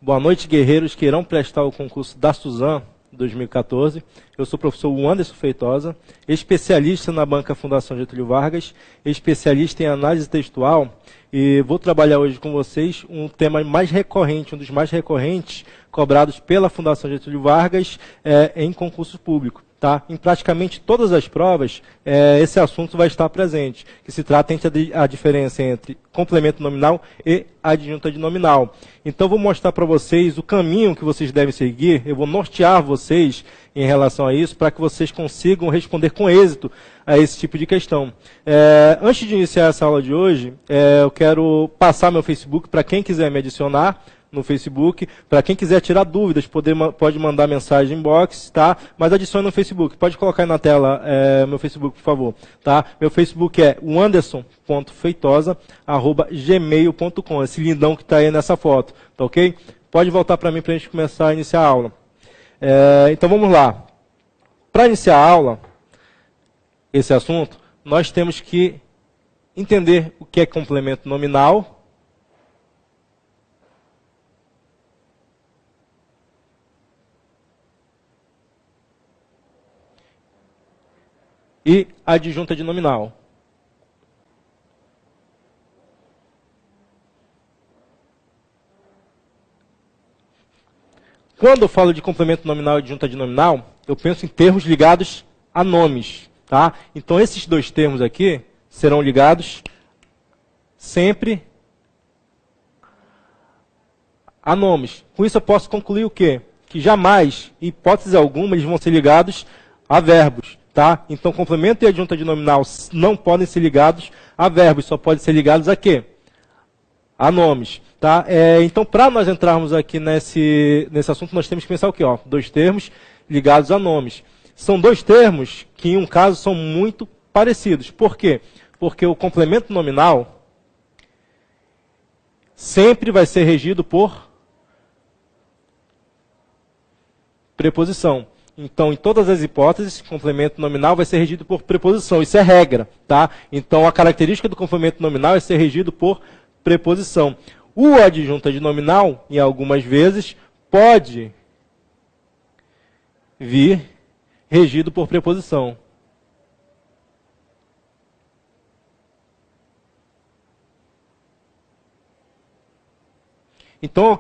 Boa noite, guerreiros que irão prestar o concurso da Suzan 2014. Eu sou o professor Anderson Feitosa, especialista na banca Fundação Getúlio Vargas, especialista em análise textual, e vou trabalhar hoje com vocês um tema mais recorrente, um dos mais recorrentes, cobrados pela Fundação Getúlio Vargas em concurso público. Tá? Em praticamente todas as provas, esse assunto vai estar presente, que se trata entre a diferença entre complemento nominal e adjunta de nominal. Então, vou mostrar para vocês o caminho que vocês devem seguir, eu vou nortear vocês em relação a isso, para que vocês consigam responder com êxito a esse tipo de questão. Antes de iniciar essa aula de hoje, eu quero passar meu Facebook para quem quiser me adicionar no Facebook. Para quem quiser tirar dúvidas, pode mandar mensagem inbox, tá? Mas adicione no Facebook. Pode colocar aí na tela meu Facebook, por favor. Tá? Meu Facebook é anderson.feitosa@gmail.com. Esse lindão que está aí nessa foto. Tá ok? Pode voltar para mim para a gente começar a iniciar a aula. Então vamos lá. Para iniciar a aula, esse assunto, nós temos que entender o que é complemento nominal e adjunta de nominal. Quando eu falo de complemento nominal e adjunta de nominal, eu penso em termos ligados a nomes. Tá? Então, esses dois termos aqui serão ligados sempre a nomes. Com isso, eu posso concluir o quê? Que jamais, em hipótese alguma, eles vão ser ligados a verbos. Tá? Então, complemento e adjunta de nominal não podem ser ligados a verbos, só podem ser ligados a quê? A nomes. Tá? Então, para nós entrarmos aqui nesse assunto, nós temos que pensar o quê? Ó, dois termos ligados a nomes. São dois termos que, em um caso, são muito parecidos. Por quê? Porque o complemento nominal sempre vai ser regido por preposição. Então, em todas as hipóteses, complemento nominal vai ser regido por preposição. Isso é regra. Tá? Então, a característica do complemento nominal é ser regido por preposição. O adjunta de nominal, em algumas vezes, pode vir regido por preposição. Então,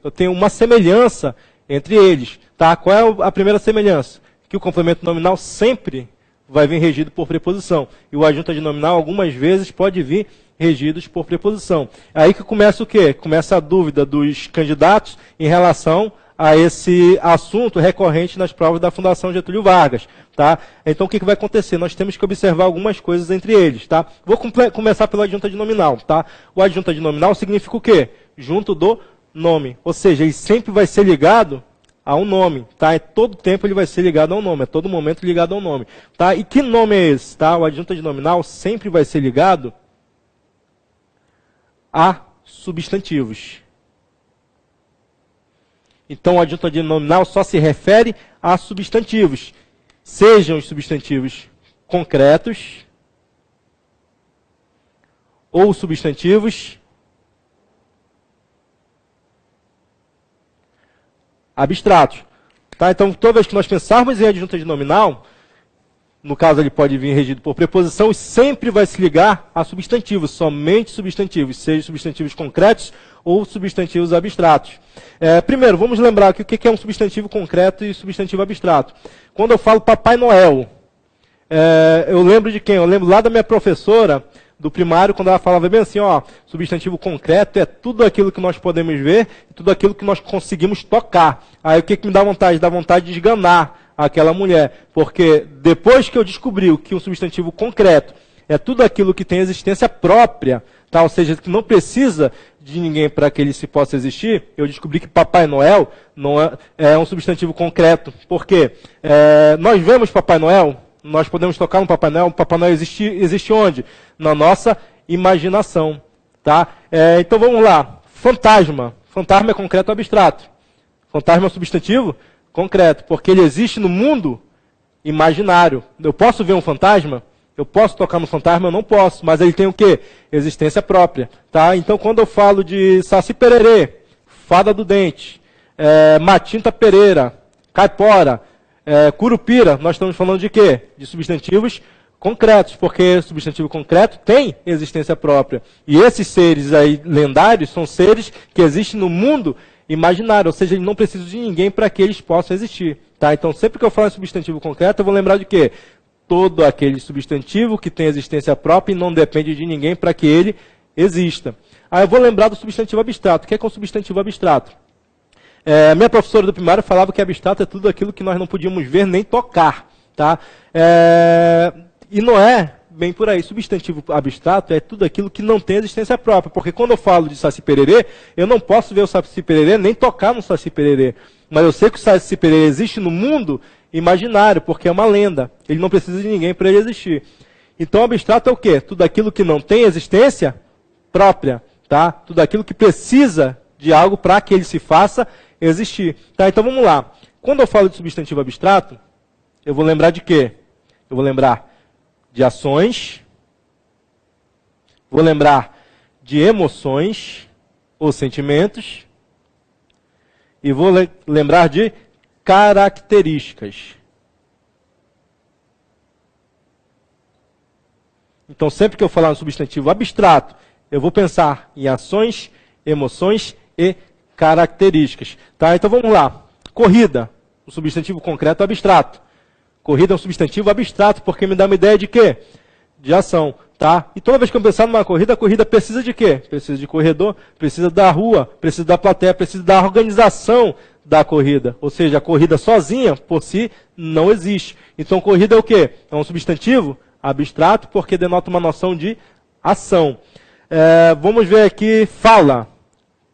eu tenho uma semelhança entre eles. Tá? Qual é a primeira semelhança? Que o complemento nominal sempre vai vir regido por preposição. E o adjunta de nominal, algumas vezes, pode vir regidos por preposição. Aí que começa o quê? Começa a dúvida dos candidatos em relação a esse assunto recorrente nas provas da Fundação Getúlio Vargas. Tá? Então, o que vai acontecer? Nós temos que observar algumas coisas entre eles. Tá? Vou começar pelo adjunta de nominal. Tá? O adjunta de nominal significa o quê? Junto do nome. Ou seja, ele sempre vai ser ligado a um nome. Tá? Todo tempo ele vai ser ligado a um nome. A todo momento ligado a um nome. Tá? E que nome é esse? Tá? O adjunta de nominal sempre vai ser ligado a substantivos. Então, o adjunta de nominal só se refere a substantivos. Sejam os substantivos concretos ou substantivos abstratos. Tá? Então, toda vez que nós pensarmos em adjunta de nominal, no caso ele pode vir regido por preposição e sempre vai se ligar a substantivos, somente substantivos, sejam substantivos concretos ou substantivos abstratos. Primeiro, vamos lembrar aqui o que é um substantivo concreto e substantivo abstrato. Quando eu falo Papai Noel, eu lembro de quem? Eu lembro lá da minha professora do primário, quando ela falava bem assim, ó, substantivo concreto é tudo aquilo que nós podemos ver, tudo aquilo que nós conseguimos tocar. Aí o que me dá vontade? Dá vontade de esganar aquela mulher. Porque depois que eu descobri que um substantivo concreto é tudo aquilo que tem existência própria, tá? Ou seja, que não precisa de ninguém para que ele se possa existir, eu descobri que Papai Noel não é um substantivo concreto. Por quê? Nós vemos Papai Noel, nós podemos tocar no Papai Noel. O Papai Noel existe onde? Na nossa imaginação. Tá? Então vamos lá. Fantasma. Fantasma é concreto ou abstrato? Fantasma é um substantivo concreto, porque ele existe no mundo imaginário. Eu posso ver um fantasma? Eu posso tocar no fantasma? Eu não posso. Mas ele tem o quê? Existência própria. Tá? Então quando eu falo de Saci Pererê, fada do dente, Matinta Pereira, caipora, curupira, nós estamos falando de quê? De substantivos concretos, porque substantivo concreto tem existência própria. E esses seres aí lendários são seres que existem no mundo imaginário, ou seja, eles não precisam de ninguém para que eles possam existir. Tá? Então, sempre que eu falo em substantivo concreto, eu vou lembrar de quê? Todo aquele substantivo que tem existência própria e não depende de ninguém para que ele exista. Aí eu vou lembrar do substantivo abstrato. O que é um substantivo abstrato? Minha professora do primário falava que abstrato é tudo aquilo que nós não podíamos ver nem tocar. Tá? E não é bem por aí. Substantivo abstrato é tudo aquilo que não tem existência própria. Porque quando eu falo de Saci Pererê, eu não posso ver o Saci Pererê nem tocar no Saci Pererê. Mas eu sei que o Saci Pererê existe no mundo imaginário, porque é uma lenda. Ele não precisa de ninguém para ele existir. Então, abstrato é o quê? Tudo aquilo que não tem existência própria. Tá? Tudo aquilo que precisa de algo para que ele se faça existir. Tá? Então, vamos lá. Quando eu falo de substantivo abstrato, eu vou lembrar de quê? Eu vou lembrar de ações, vou lembrar de emoções ou sentimentos, e vou lembrar de características. Então, sempre que eu falar um substantivo abstrato, eu vou pensar em ações, emoções e características. Tá? Então, vamos lá. Corrida, um substantivo concreto abstrato. Corrida é um substantivo abstrato, porque me dá uma ideia de quê? De ação. Tá? E toda vez que eu pensar numa corrida, a corrida precisa de quê? Precisa de corredor, precisa da rua, precisa da plateia, precisa da organização da corrida. Ou seja, a corrida sozinha, por si, não existe. Então, corrida é o quê? É um substantivo abstrato, porque denota uma noção de ação. Vamos ver aqui, fala.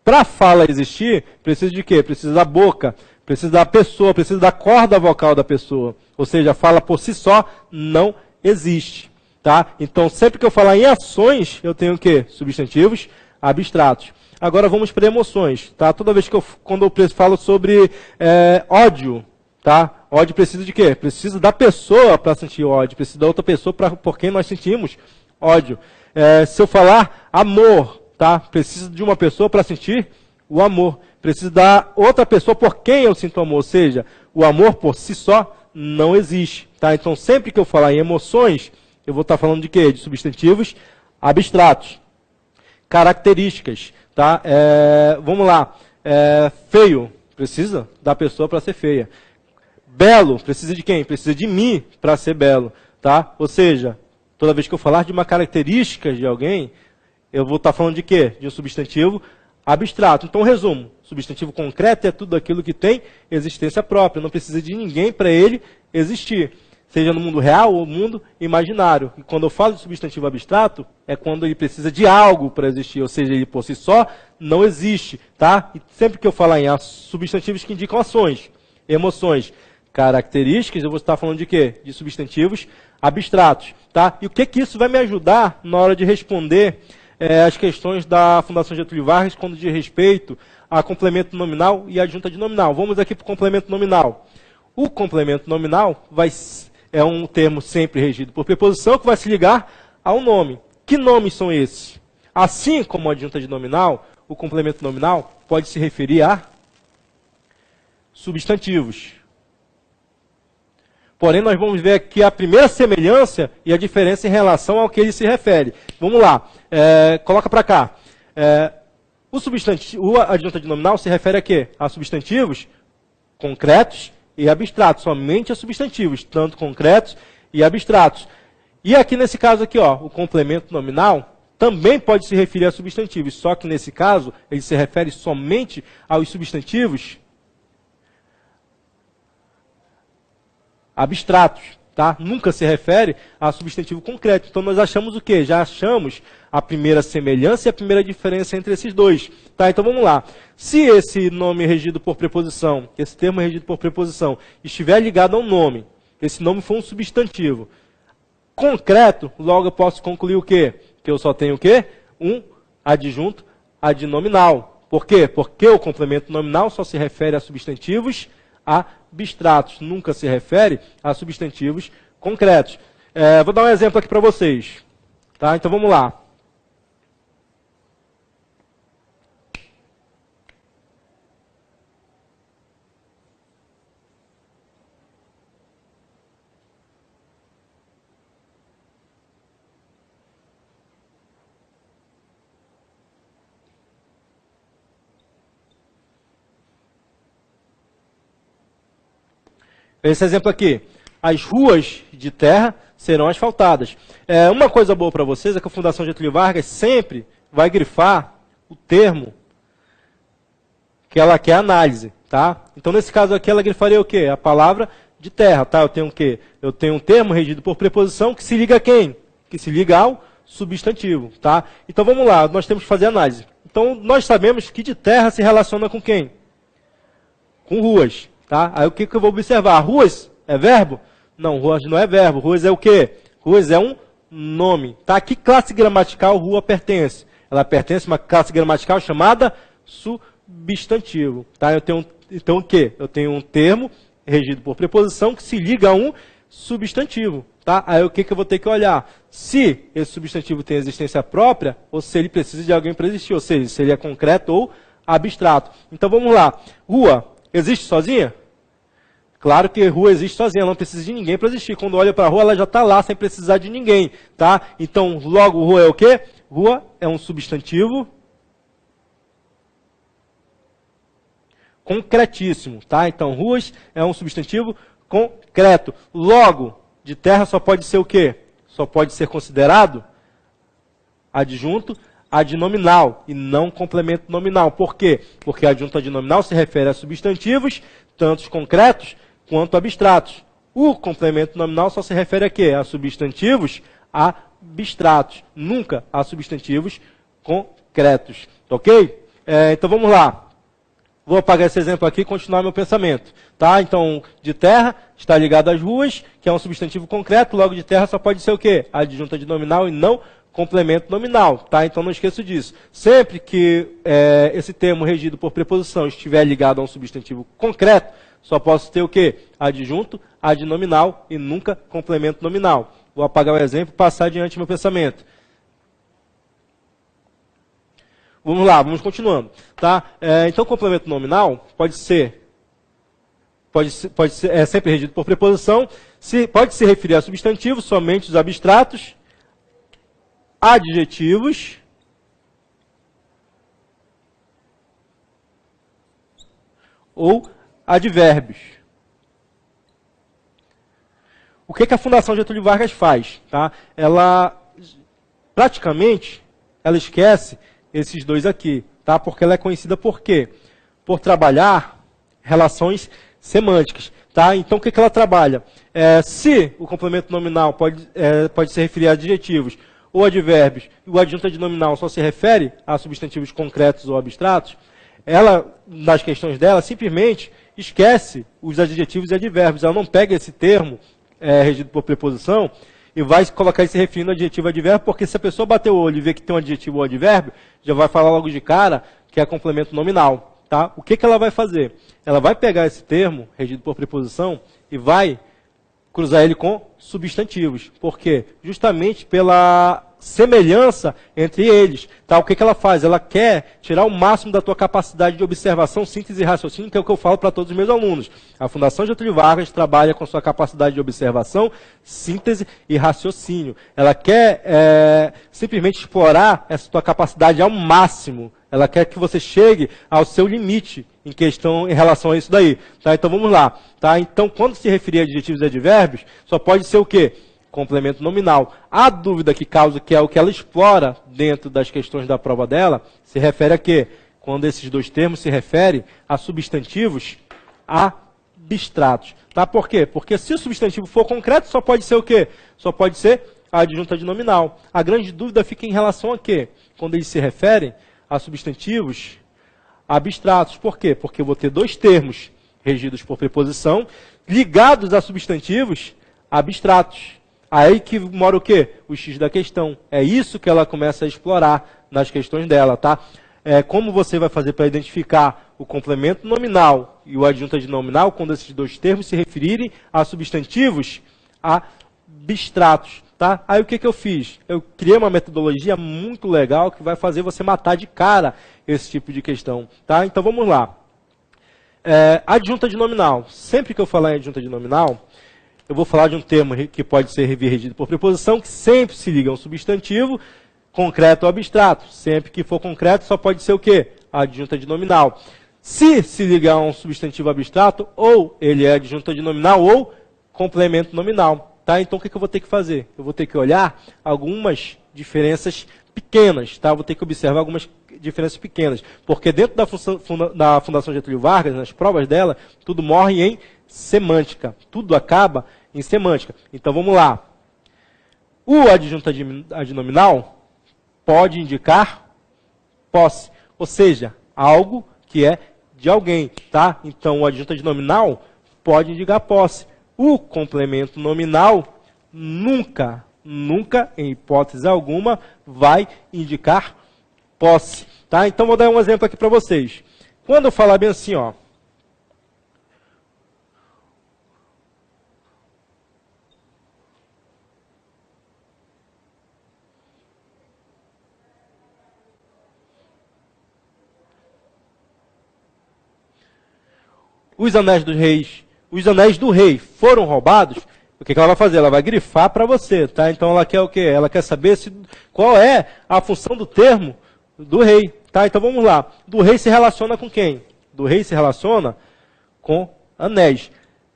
Para a fala existir, precisa de quê? Precisa da boca, precisa da pessoa, precisa da corda vocal da pessoa. Ou seja, a fala por si só não existe. Tá? Então, sempre que eu falar em ações, eu tenho o quê? Substantivos abstratos. Agora vamos para emoções. Tá? Toda vez que quando eu falo sobre ódio, tá? Ódio precisa de quê? Precisa da pessoa para sentir ódio, precisa da outra pessoa por quem nós sentimos ódio. Se eu falar amor, tá? Precisa de uma pessoa para sentir o amor. Precisa da outra pessoa por quem eu sinto amor. Ou seja, o amor por si só não existe. Tá? Então, sempre que eu falar em emoções, eu vou estar falando de quê? De substantivos abstratos. Características. Tá? Vamos lá. Feio. Precisa da pessoa para ser feia. Belo. Precisa de quem? Precisa de mim para ser belo. Tá? Ou seja, toda vez que eu falar de uma característica de alguém, eu vou estar falando de quê? De um substantivo abstrato. Então, resumo. Substantivo concreto é tudo aquilo que tem existência própria. Não precisa de ninguém para ele existir. Seja no mundo real ou no mundo imaginário. E quando eu falo de substantivo abstrato, é quando ele precisa de algo para existir. Ou seja, ele por si só não existe. Tá? E sempre que eu falar em substantivos que indicam ações, emoções, características, eu vou estar falando de quê? De substantivos abstratos. Tá? E o que isso vai me ajudar na hora de responder as questões da Fundação Getúlio Vargas quando diz respeito a complemento nominal e adjunta de nominal. Vamos aqui para o complemento nominal. O complemento nominal é um termo sempre regido por preposição que vai se ligar ao nome. Que nomes são esses? Assim como a adjunta de nominal, o complemento nominal pode se referir a substantivos. Porém, nós vamos ver aqui a primeira semelhança e a diferença em relação ao que ele se refere. Vamos lá. Coloca para cá. A adjunta de nominal se refere a quê? A substantivos concretos e abstratos. Somente a substantivos, tanto concretos e abstratos. E aqui nesse caso aqui, ó, o complemento nominal também pode se referir a substantivos. Só que nesse caso, ele se refere somente aos substantivos abstratos, tá? Nunca se refere a substantivo concreto. Então, nós achamos o quê? Já achamos a primeira semelhança e a primeira diferença entre esses dois. Tá? Então, vamos lá. Se esse nome regido por preposição, esse termo regido por preposição, estiver ligado a um nome, esse nome for um substantivo concreto, logo eu posso concluir o quê? Que eu só tenho o quê? Um adjunto adnominal. Por quê? Porque o complemento nominal só se refere a substantivos abstratos, nunca se refere a substantivos concretos. Vou dar um exemplo aqui para vocês. Tá? Então vamos lá. Esse exemplo aqui. As ruas de terra serão asfaltadas. Uma coisa boa para vocês é que a Fundação Getúlio Vargas sempre vai grifar o termo que ela quer análise, tá? Então, nesse caso aqui, ela grifaria o quê? A palavra de terra, tá? Eu tenho o quê? Eu tenho um termo regido por preposição que se liga a quem? Que se liga ao substantivo, tá? Então, vamos lá, nós temos que fazer análise. Então, nós sabemos que de terra se relaciona com quem? Com ruas, tá? Aí, o que eu vou observar? Ruas é verbo? Não, ruas não é verbo. Ruas é o quê? Ruas é um nome, tá? Que classe gramatical rua pertence? Ela pertence a uma classe gramatical chamada substantivo, tá? Eu tenho, então, o quê? Eu tenho um termo regido por preposição que se liga a um substantivo, tá? Aí o que eu vou ter que olhar? Se esse substantivo tem existência própria ou se ele precisa de alguém para existir, ou seja, se ele é concreto ou abstrato. Então vamos lá. Rua existe sozinha? Claro que rua existe sozinha, ela não precisa de ninguém para existir. Quando olha para a rua, ela já está lá sem precisar de ninguém, tá? Então, logo, rua é o quê? Rua é um substantivo concretíssimo, tá? Então, ruas é um substantivo concreto. Logo, de terra só pode ser o quê? Só pode ser considerado adjunto adnominal e não complemento nominal. Por quê? Porque adjunto adnominal se refere a substantivos, tanto concretos quanto abstratos. O complemento nominal só se refere a quê? A substantivos abstratos, nunca a substantivos concretos. Ok? Então, vamos lá. Vou apagar esse exemplo aqui e continuar meu pensamento. Tá? Então, de terra está ligado às ruas, que é um substantivo concreto, logo de terra só pode ser o quê? Adjunto adnominal e não complemento nominal. Tá? Então, não esqueça disso. Sempre que esse termo regido por preposição estiver ligado a um substantivo concreto, só posso ter o quê? Adjunto adnominal e nunca complemento nominal. Vou apagar o exemplo e passar adiante meu pensamento. Vamos lá, vamos continuando. Tá? Então, complemento nominal pode ser sempre regido por preposição, pode se referir a substantivos, somente os abstratos, adjetivos, ou advérbios. O que a Fundação Getúlio Vargas faz? Tá? Praticamente, ela esquece esses dois aqui, tá? Porque ela é conhecida por quê? Por trabalhar relações semânticas, tá? Então, o que ela trabalha? Se o complemento nominal pode se referir a adjetivos ou advérbios, e o adjunto adnominal só se refere a substantivos concretos ou abstratos, ela, nas questões dela, simplesmente esquece os adjetivos e advérbios. Ela não pega esse termo regido por preposição e vai colocar se referindo a adjetivo e advérbio, porque se a pessoa bater o olho e ver que tem um adjetivo ou advérbio, já vai falar logo de cara que é complemento nominal. Tá? O que ela vai fazer? Ela vai pegar esse termo, regido por preposição, e vai cruzar ele com substantivos. Por quê? Justamente pela semelhança entre eles. Tá? O que ela faz? Ela quer tirar o máximo da tua capacidade de observação, síntese e raciocínio, que é o que eu falo para todos os meus alunos. A Fundação Getúlio Vargas trabalha com sua capacidade de observação, síntese e raciocínio. Ela quer simplesmente explorar essa tua capacidade ao máximo. Ela quer que você chegue ao seu limite em relação a isso daí. Tá? Então vamos lá. Tá? Então, quando se referir a adjetivos e advérbios, só pode ser o quê? Complemento nominal. A dúvida que causa, que é o que ela explora dentro das questões da prova dela, se refere a quê? Quando esses dois termos se referem a substantivos abstratos. Tá? Por quê? Porque se o substantivo for concreto, só pode ser o quê? Só pode ser a adjunta adnominal. A grande dúvida fica em relação a quê? Quando eles se referem a substantivos abstratos. Por quê? Porque eu vou ter dois termos regidos por preposição, ligados a substantivos abstratos. Aí que mora o quê? O X da questão. É isso que ela começa a explorar nas questões dela, tá? Como você vai fazer para identificar o complemento nominal e o adjunto adnominal quando esses dois termos se referirem a substantivos abstratos, tá? Aí o que eu fiz? Eu criei uma metodologia muito legal que vai fazer você matar de cara esse tipo de questão, tá? Então vamos lá. Adjunto adnominal. Sempre que eu falar em adjunto adnominal, eu vou falar de um termo que pode ser regido por preposição, que sempre se liga a um substantivo, concreto ou abstrato. Sempre que for concreto, só pode ser o quê? Adjunto adnominal. se ligar a um substantivo abstrato, ou ele é adjunto adnominal ou complemento nominal. Tá? Então, o que eu vou ter que fazer? Eu vou ter que olhar algumas diferenças pequenas. Tá? Eu vou ter que observar algumas diferenças pequenas. Porque dentro da Fundação Getúlio Vargas, nas provas dela, tudo morre em semântica. Tudo acaba em semântica. Então, vamos lá. O adjunto adnominal pode indicar posse. Ou seja, algo que é de alguém. Tá? Então, o adjunto adnominal pode indicar posse. O complemento nominal nunca, em hipótese alguma, vai indicar posse. Tá? Então, vou dar um exemplo aqui para vocês. Quando eu falar bem assim, ó, os anéis do rei foram roubados, o que ela vai fazer? Ela vai grifar para você, tá? Então ela quer o quê? Ela quer saber qual é a função do termo do rei, tá? Então vamos lá. Do rei se relaciona com quem? Do rei se relaciona com anéis.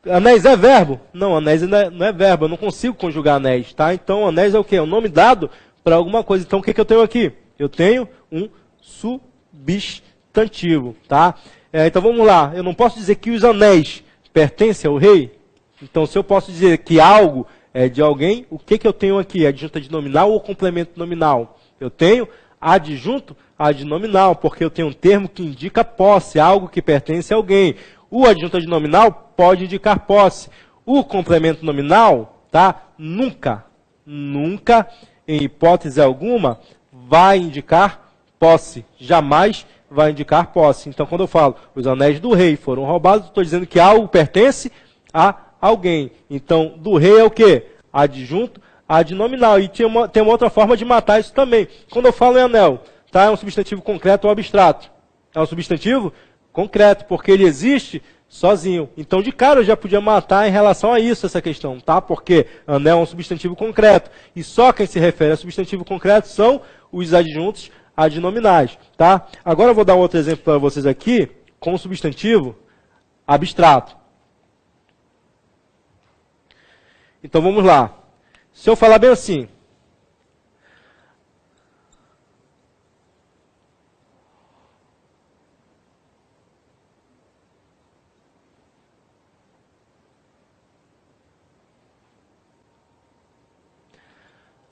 Anéis é verbo? Não, anéis não é verbo, eu não consigo conjugar anéis, tá? Então anéis é o quê? É um nome dado para alguma coisa. Então o que eu tenho aqui? Eu tenho um substantivo, tá? Então vamos lá. Eu não posso dizer que os anéis pertence ao rei? Então, se eu posso dizer que algo é de alguém, o que eu tenho aqui? Adjunto adnominal ou complemento nominal? Eu tenho adjunto adnominal, porque eu tenho um termo que indica posse, algo que pertence a alguém. O adjunto adnominal pode indicar posse. O complemento nominal, tá? Nunca, em hipótese alguma, vai indicar posse. Jamais vai indicar posse. Então, quando eu falo, os anéis do rei foram roubados, estou dizendo que algo pertence a alguém. Então, do rei é o quê? Adjunto adnominal. E tem uma outra forma de matar isso também. Quando eu falo em anel, tá? É um substantivo concreto ou abstrato? É um substantivo concreto, porque ele existe sozinho. Então, de cara, eu já podia matar em relação a isso, essa questão, tá? Porque anel é um substantivo concreto. E só quem se refere a substantivo concreto são os adjuntos adnominais, tá? Agora eu vou dar um outro exemplo para vocês aqui, com o substantivo abstrato. Então vamos lá. Se eu falar bem assim,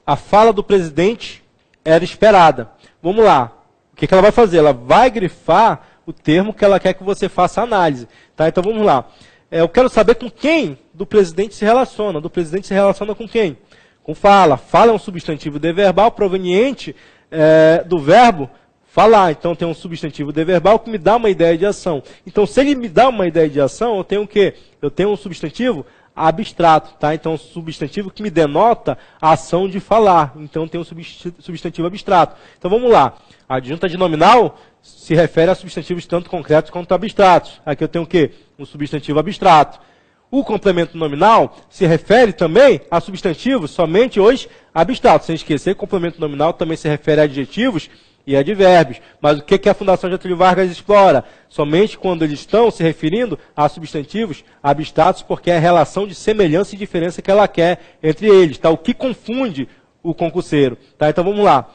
a fala do presidente era esperada. Vamos lá. O que ela vai fazer? Ela vai grifar o termo que ela quer que você faça análise. Tá? Então vamos lá. Eu quero saber com quem do presidente se relaciona. Do presidente se relaciona com quem? Com fala. Fala é um substantivo deverbal proveniente do verbo falar. Então tem um substantivo deverbal que me dá uma ideia de ação. Então se ele me dá uma ideia de ação, eu tenho o quê? Eu tenho um substantivo abstrato, tá? Então, um substantivo que me denota a ação de falar. Então, tem um substantivo abstrato. Então, vamos lá. A adjunta adnominal se refere a substantivos tanto concretos quanto abstratos. Aqui eu tenho o quê? Um substantivo abstrato. O complemento nominal se refere também a substantivos somente os abstratos. Sem esquecer, complemento nominal também se refere a adjetivos e advérbios. Mas o que a Fundação Getúlio Vargas explora? Somente quando eles estão se referindo a substantivos abstratos, porque é a relação de semelhança e diferença que ela quer entre eles. Tá? O que confunde o concurseiro. Tá? Então vamos lá.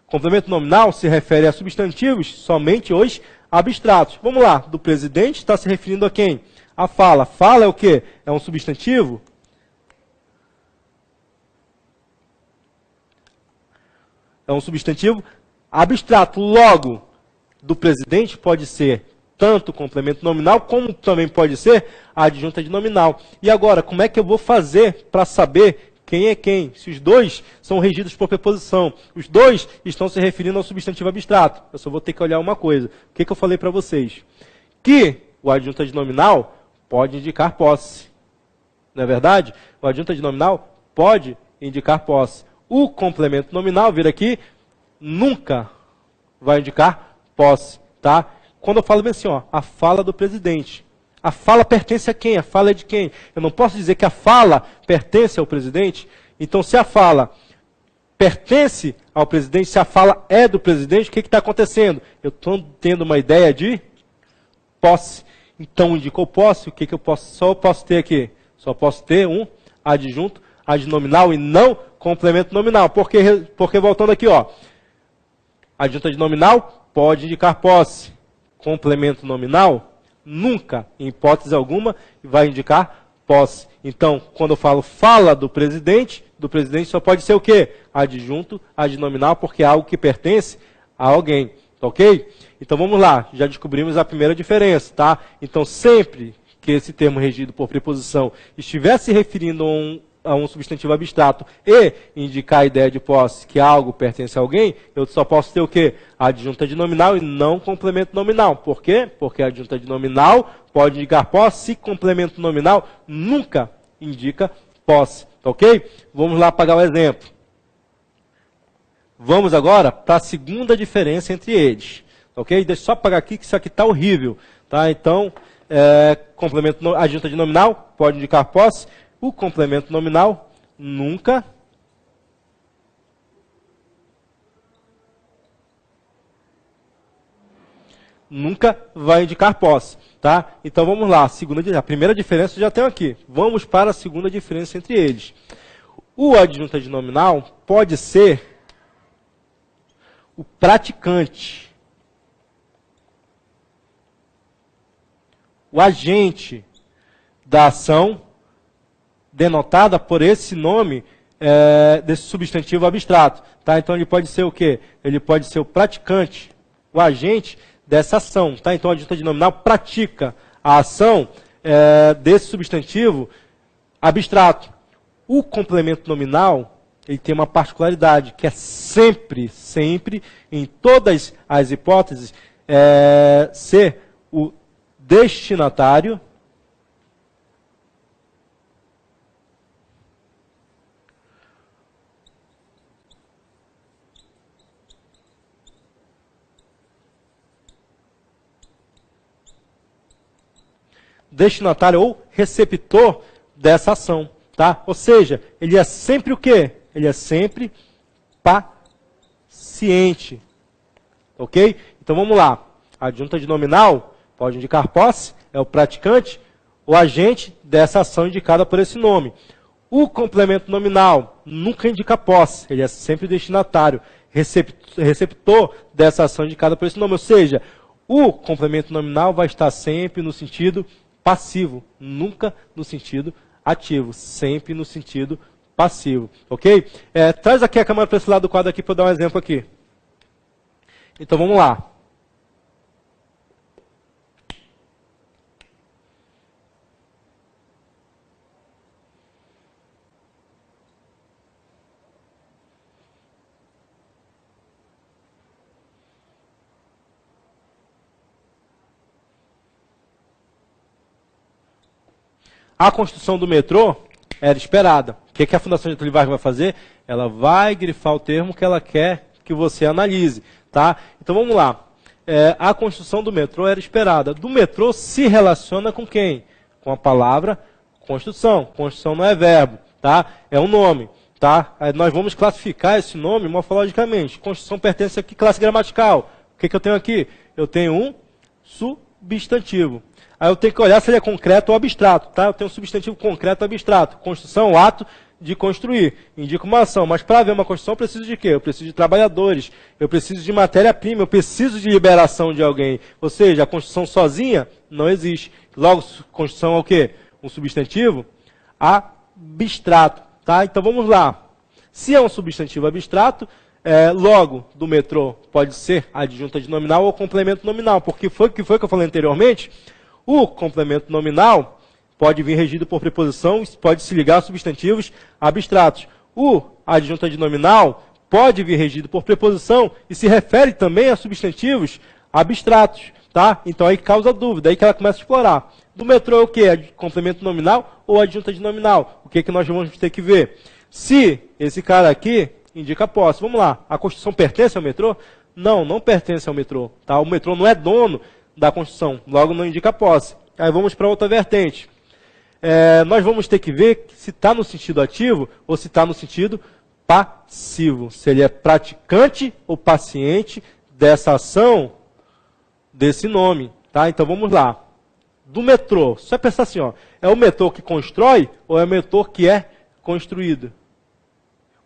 Complemento nominal se refere a substantivos somente os abstratos. Vamos lá. Do presidente está se referindo a quem? A fala. Fala é o quê? É um substantivo? É um substantivo abstrato. Logo, do presidente pode ser tanto complemento nominal, como também pode ser a adjunta adnominal. E agora, como é que eu vou fazer para saber quem é quem? Se os dois são regidos por preposição, os dois estão se referindo ao substantivo abstrato. Eu só vou ter que olhar uma coisa. O que eu falei para vocês? Que o adjunta adnominal pode indicar posse. Não é verdade? O adjunta adnominal pode indicar posse. O complemento nominal, vira aqui, nunca vai indicar posse, tá? Quando eu falo bem assim, ó, a fala do presidente. A fala pertence a quem? A fala é de quem? Eu não posso dizer que a fala pertence ao presidente. Então, se a fala pertence ao presidente, se a fala é do presidente, o que está acontecendo? Eu estou tendo uma ideia de posse. Então, indicou posse, o que eu só posso ter aqui? Só posso ter um adjunto adnominal e não complemento nominal. Porque voltando aqui, ó, adjunto adnominal pode indicar posse. Complemento nominal, nunca, em hipótese alguma, vai indicar posse. Então, quando eu falo fala do presidente só pode ser o quê? Adjunto adnominal, porque é algo que pertence a alguém. Ok? Então vamos lá, já descobrimos a primeira diferença, tá? Então sempre que esse termo regido por preposição estiver se referindo a um substantivo abstrato e indicar a ideia de posse que algo pertence a alguém, eu só posso ter o quê? Adjunto adnominal e não complemento nominal. Por quê? Porque adjunto adnominal pode indicar posse e complemento nominal nunca indica posse. Ok? Vamos lá pagar o exemplo. Vamos agora para a segunda diferença entre eles. Ok? Deixa eu só apagar aqui, que isso aqui está horrível. Tá? Então, complemento adjunto adnominal pode indicar posse. O complemento nominal nunca vai indicar posse. Tá? Então vamos lá. A primeira diferença eu já tenho aqui. Vamos para a segunda diferença entre eles. O adjunto adnominal pode ser o praticante, o agente da ação denotada por esse nome desse substantivo abstrato. Tá? Então ele pode ser o quê? Ele pode ser o praticante, o agente dessa ação. Tá? Então o adjunto adnominal pratica a ação desse substantivo abstrato. O complemento nominal ele tem uma particularidade, que é sempre, em todas as hipóteses, ser o destinatário ou receptor dessa ação. Tá? Ou seja, ele é sempre o quê? Ele é sempre paciente. Ok? Então vamos lá. Adjunto adnominal pode indicar posse, é o praticante, o agente dessa ação indicada por esse nome. O complemento nominal nunca indica posse, ele é sempre destinatário, receptor dessa ação indicada por esse nome. Ou seja, o complemento nominal vai estar sempre no sentido passivo, nunca no sentido ativo, sempre no sentido passivo, ok? Traz aqui a câmera para esse lado do quadro aqui para eu dar um exemplo aqui. Então vamos lá. A construção do metrô era esperada. O que a Fundação Getúlio Vargas vai fazer? Ela vai grifar o termo que ela quer que você analise. Tá? Então vamos lá. A construção do metrô era esperada. Do metrô se relaciona com quem? Com a palavra construção. Construção não é verbo, tá? É um nome. Tá? Nós vamos classificar esse nome morfologicamente. Construção pertence a que classe gramatical? O que eu tenho aqui? Eu tenho um substantivo. Aí eu tenho que olhar se ele é concreto ou abstrato. Tá? Eu tenho um substantivo concreto ou abstrato. Construção, o ato de construir. Indica uma ação. Mas para haver uma construção, eu preciso de quê? Eu preciso de trabalhadores. Eu preciso de matéria-prima. Eu preciso de liberação de alguém. Ou seja, a construção sozinha não existe. Logo, construção é o quê? Um substantivo abstrato. Tá? Então vamos lá. Se é um substantivo abstrato, logo do metrô pode ser adjunto adnominal ou complemento nominal. Porque foi o que eu falei anteriormente. O complemento nominal pode vir regido por preposição, pode se ligar a substantivos abstratos. O adjunto adnominal pode vir regido por preposição e se refere também a substantivos abstratos. Tá? Então aí causa dúvida, aí que ela começa a explorar. Do metrô é o quê? Complemento nominal ou adjunto adnominal? O que nós vamos ter que ver? Se esse cara aqui indica posse, vamos lá, a construção pertence ao metrô? Não, não pertence ao metrô. Tá? O metrô não é dono da construção, logo não indica posse. Aí vamos para outra vertente. Nós vamos ter que ver se está no sentido ativo ou se está no sentido passivo. Se ele é praticante ou paciente dessa ação, desse nome. Tá? Então vamos lá. Do metrô, você vai pensar assim, ó, é o metrô que constrói ou é o metrô que é construído?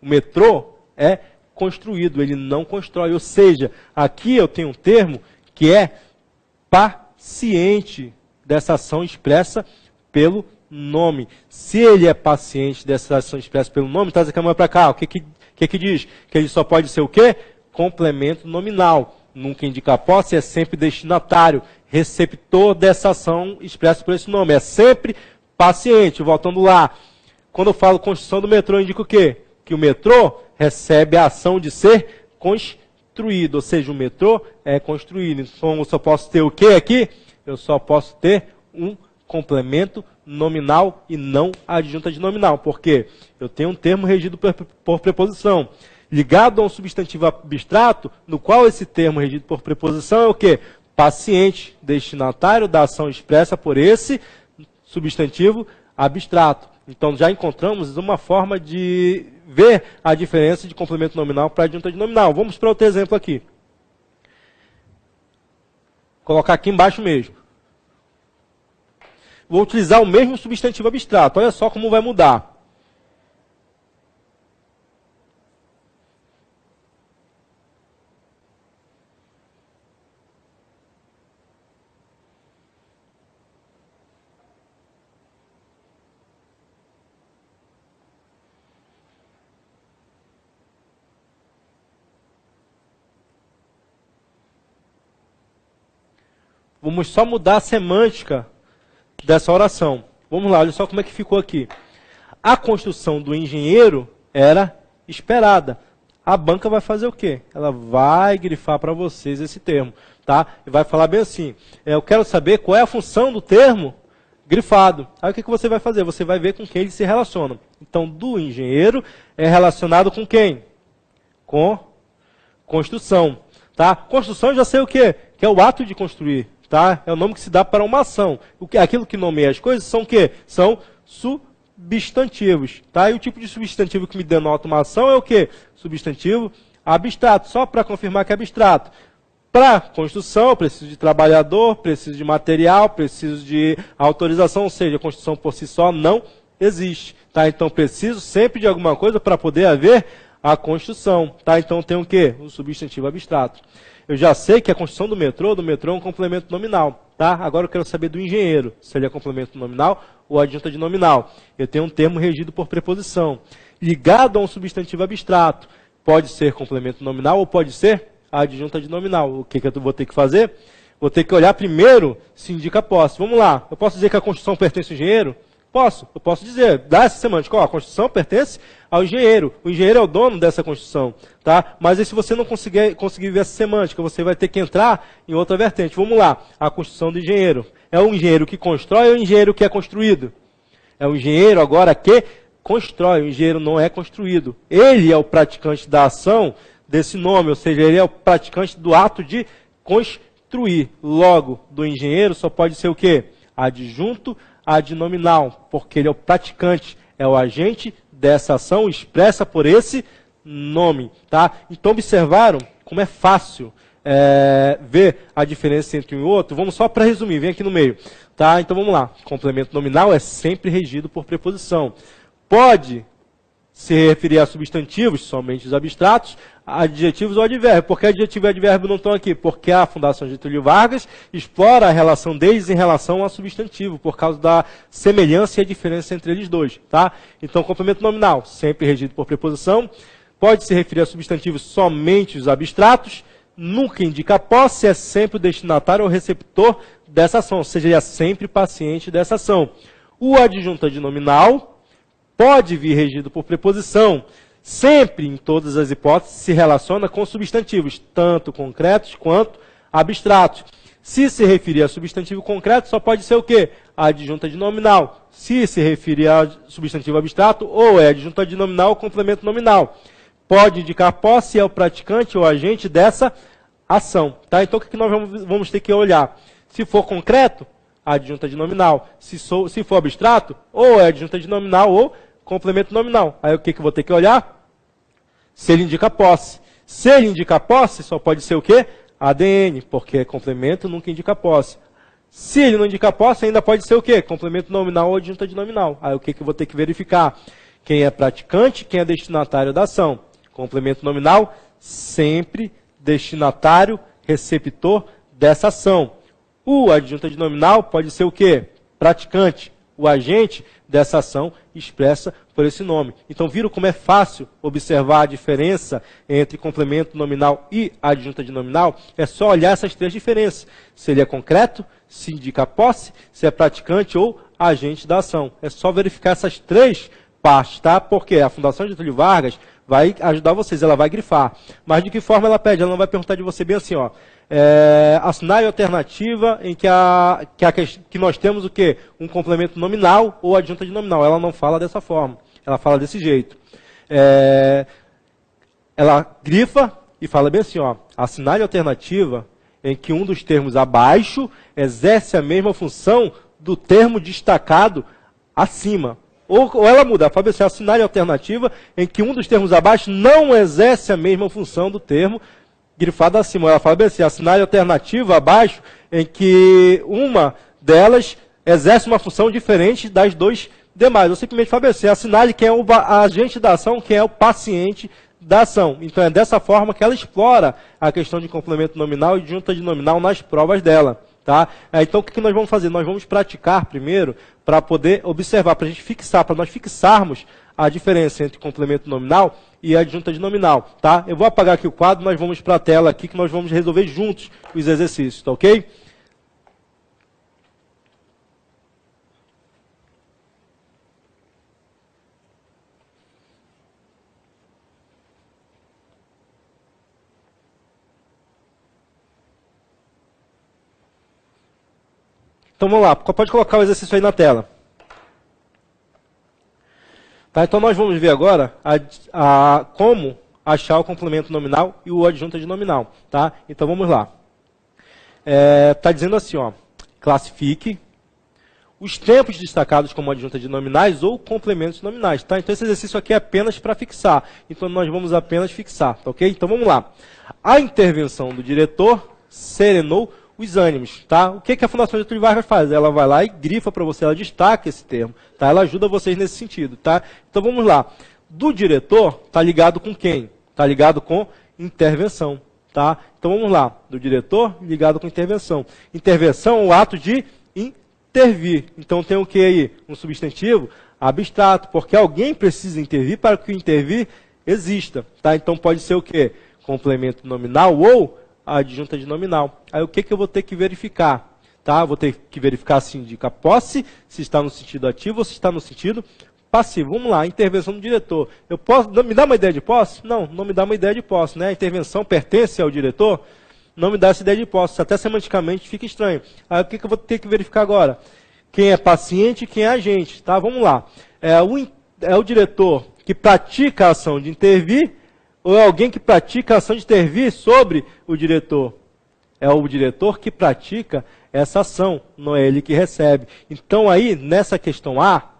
O metrô é construído, ele não constrói. Ou seja, aqui eu tenho um termo que é paciente dessa ação expressa pelo nome. Se ele é paciente dessa ação expressa pelo nome, traz a câmera para cá. O que diz? Que ele só pode ser o quê? Complemento nominal. Nunca indica a posse, é sempre destinatário, receptor dessa ação expressa por esse nome. É sempre paciente. Voltando lá. Quando eu falo construção do metrô, eu indico o quê? Que o metrô recebe a ação de ser construído. Ou seja, o metrô é construído. Então, eu só posso ter o quê aqui? Eu só posso ter um complemento nominal e não adjunta de nominal. Por quê? Eu tenho um termo regido por preposição. Ligado a um substantivo abstrato, no qual esse termo regido por preposição é o quê? Paciente, destinatário da ação expressa por esse substantivo abstrato. Então, já encontramos uma forma de ver a diferença de complemento nominal para adjunta de nominal. Vamos para outro exemplo aqui. Vou colocar aqui embaixo mesmo. Vou utilizar o mesmo substantivo abstrato. Olha só como vai mudar. Vamos só mudar a semântica dessa oração. Vamos lá, olha só como é que ficou aqui. A construção do engenheiro era esperada. A banca vai fazer o quê? Ela vai grifar para vocês esse termo, tá? E vai falar bem assim, eu quero saber qual é a função do termo grifado. Aí o que você vai fazer? Você vai ver com quem ele se relaciona. Então, do engenheiro é relacionado com quem? Com construção, tá? Construção eu já sei o quê? Que é o ato de construir. Tá? É o nome que se dá para uma ação. Aquilo que nomeia as coisas são o quê? São substantivos. Tá? E o tipo de substantivo que me denota uma ação é o quê? Substantivo abstrato. Só para confirmar que é abstrato. Para construção, eu preciso de trabalhador, preciso de material, preciso de autorização. Ou seja, a construção por si só não existe. Tá? Então, preciso sempre de alguma coisa para poder haver a construção. Tá? Então, tem o quê? O substantivo abstrato. Eu já sei que a construção do metrô é um complemento nominal. Tá? Agora eu quero saber do engenheiro, se ele é complemento nominal ou adjunta de nominal. Eu tenho um termo regido por preposição. Ligado a um substantivo abstrato. Pode ser complemento nominal ou pode ser adjunta de nominal. O que eu vou ter que fazer? Vou ter que olhar primeiro se indica posse. Vamos lá. Eu posso dizer que a construção pertence ao engenheiro? Posso. Eu posso dizer, dá essa semântica. Ó, a construção pertence ao engenheiro. O engenheiro é o dono dessa construção. Tá? Mas aí, se você não conseguir ver essa semântica, você vai ter que entrar em outra vertente. Vamos lá. A construção do engenheiro. É o engenheiro que constrói ou o engenheiro que é construído? É o engenheiro agora que constrói. O engenheiro não é construído. Ele é o praticante da ação desse nome. Ou seja, ele é o praticante do ato de construir. Logo, do engenheiro só pode ser o quê? Adjunto adnominal, porque ele é o praticante, é o agente dessa ação expressa por esse nome. Tá? Então, observaram como é fácil ver a diferença entre um e outro? Vamos só para resumir, vem aqui no meio. Tá? Então, vamos lá. Complemento nominal é sempre regido por preposição. Pode se referir a substantivos, somente os abstratos, adjetivos ou advérbio. Por que adjetivo e advérbio não estão aqui? Porque a Fundação Getúlio Vargas explora a relação deles em relação ao substantivo, por causa da semelhança e a diferença entre eles dois. Tá? Então, complemento nominal, sempre regido por preposição. Pode se referir a substantivos somente os abstratos. Nunca indica posse, é sempre o destinatário ou receptor dessa ação. Ou seja, ele é sempre paciente dessa ação. O adjunto de nominal pode vir regido por preposição. Sempre, em todas as hipóteses, se relaciona com substantivos, tanto concretos quanto abstratos. Se referir a substantivo concreto, só pode ser o quê? A adjunta de nominal. Se referir a substantivo abstrato, ou é adjunta de nominal ou complemento nominal. Pode indicar posse, é o praticante ou agente dessa ação. Tá? Então, o que nós vamos ter que olhar? Se for concreto, adjunta de nominal. Se for abstrato, ou é adjunta de nominal ou complemento nominal. Aí o que eu vou ter que olhar? Se ele indica posse. Se ele indica posse, só pode ser o quê? ADN, porque complemento nunca indica posse. Se ele não indica posse, ainda pode ser o quê? Complemento nominal ou adjunta de nominal. Aí o que eu vou ter que verificar? Quem é praticante, quem é destinatário da ação. Complemento nominal, sempre destinatário, receptor dessa ação. O adjunta de nominal pode ser o quê? Praticante, o agente dessa ação expressa por esse nome. Então, viram como é fácil observar a diferença entre complemento nominal e adjunta de nominal? É só olhar essas três diferenças. Se ele é concreto, se indica posse, se é praticante ou agente da ação. É só verificar essas três partes, tá? Porque a Fundação Getúlio Vargas vai ajudar vocês, ela vai grifar. Mas de que forma ela pede? Ela não vai perguntar de você bem assim, ó. Assinale a alternativa em que nós temos o quê? Um complemento nominal ou adjunta de nominal. Ela não fala dessa forma, ela fala desse jeito. Ela grifa e fala bem assim, ó. Assinale a alternativa em que um dos termos abaixo exerce a mesma função do termo destacado acima. Ou ela muda, ela fala assim, assinale a alternativa em que um dos termos abaixo não exerce a mesma função do termo grifado acima. Ela fala bem assim, assinale a alternativa abaixo em que uma delas exerce uma função diferente das dois demais. Eu simplesmente falo assim, assinale quem é o agente da ação, quem é o paciente da ação. Então é dessa forma que ela explora a questão de complemento nominal e adjunta de nominal nas provas dela. Tá? Então o que nós vamos fazer? Nós vamos praticar primeiro para poder observar, para a gente fixar, para nós fixarmos a diferença entre complemento nominal e adjunta de nominal. Tá? Eu vou apagar aqui o quadro, nós vamos para a tela aqui que nós vamos resolver juntos os exercícios, tá ok? Então vamos lá, pode colocar o exercício aí na tela. Tá, então nós vamos ver agora como achar o complemento nominal e o adjunta de nominal. Tá? Então vamos lá. Está dizendo assim, ó, classifique os tempos destacados como adjunta de nominais ou complementos nominais. Tá? Então esse exercício aqui é apenas para fixar. Então nós vamos apenas fixar. Tá, ok? Então vamos lá. A intervenção do diretor serenou os ânimos, tá? O que a Fundação Getúlio Vargas faz? Ela vai lá e grifa para você, ela destaca esse termo, tá? Ela ajuda vocês nesse sentido, tá? Então vamos lá. Do diretor, tá ligado com quem? Tá ligado com intervenção, tá? Então vamos lá. Do diretor, ligado com intervenção. Intervenção é o ato de intervir. Então tem o que aí? Um substantivo abstrato, porque alguém precisa intervir para que o intervir exista, tá? Então pode ser o quê? Complemento nominal ou adjunta de nominal. Aí o que eu vou ter que verificar? Tá? Vou ter que verificar se indica posse, se está no sentido ativo ou se está no sentido passivo. Vamos lá, intervenção do diretor. Eu posso, me dá uma ideia de posse? Não, não me dá uma ideia de posse. Né? A intervenção pertence ao diretor? Não me dá essa ideia de posse. Até semanticamente fica estranho. Aí o que eu vou ter que verificar agora? Quem é paciente e quem é agente. Tá? Vamos lá. É o diretor que pratica a ação de intervir ou é alguém que pratica a ação de intervir sobre o diretor? É o diretor que pratica essa ação, não é ele que recebe. Então aí, nessa questão A,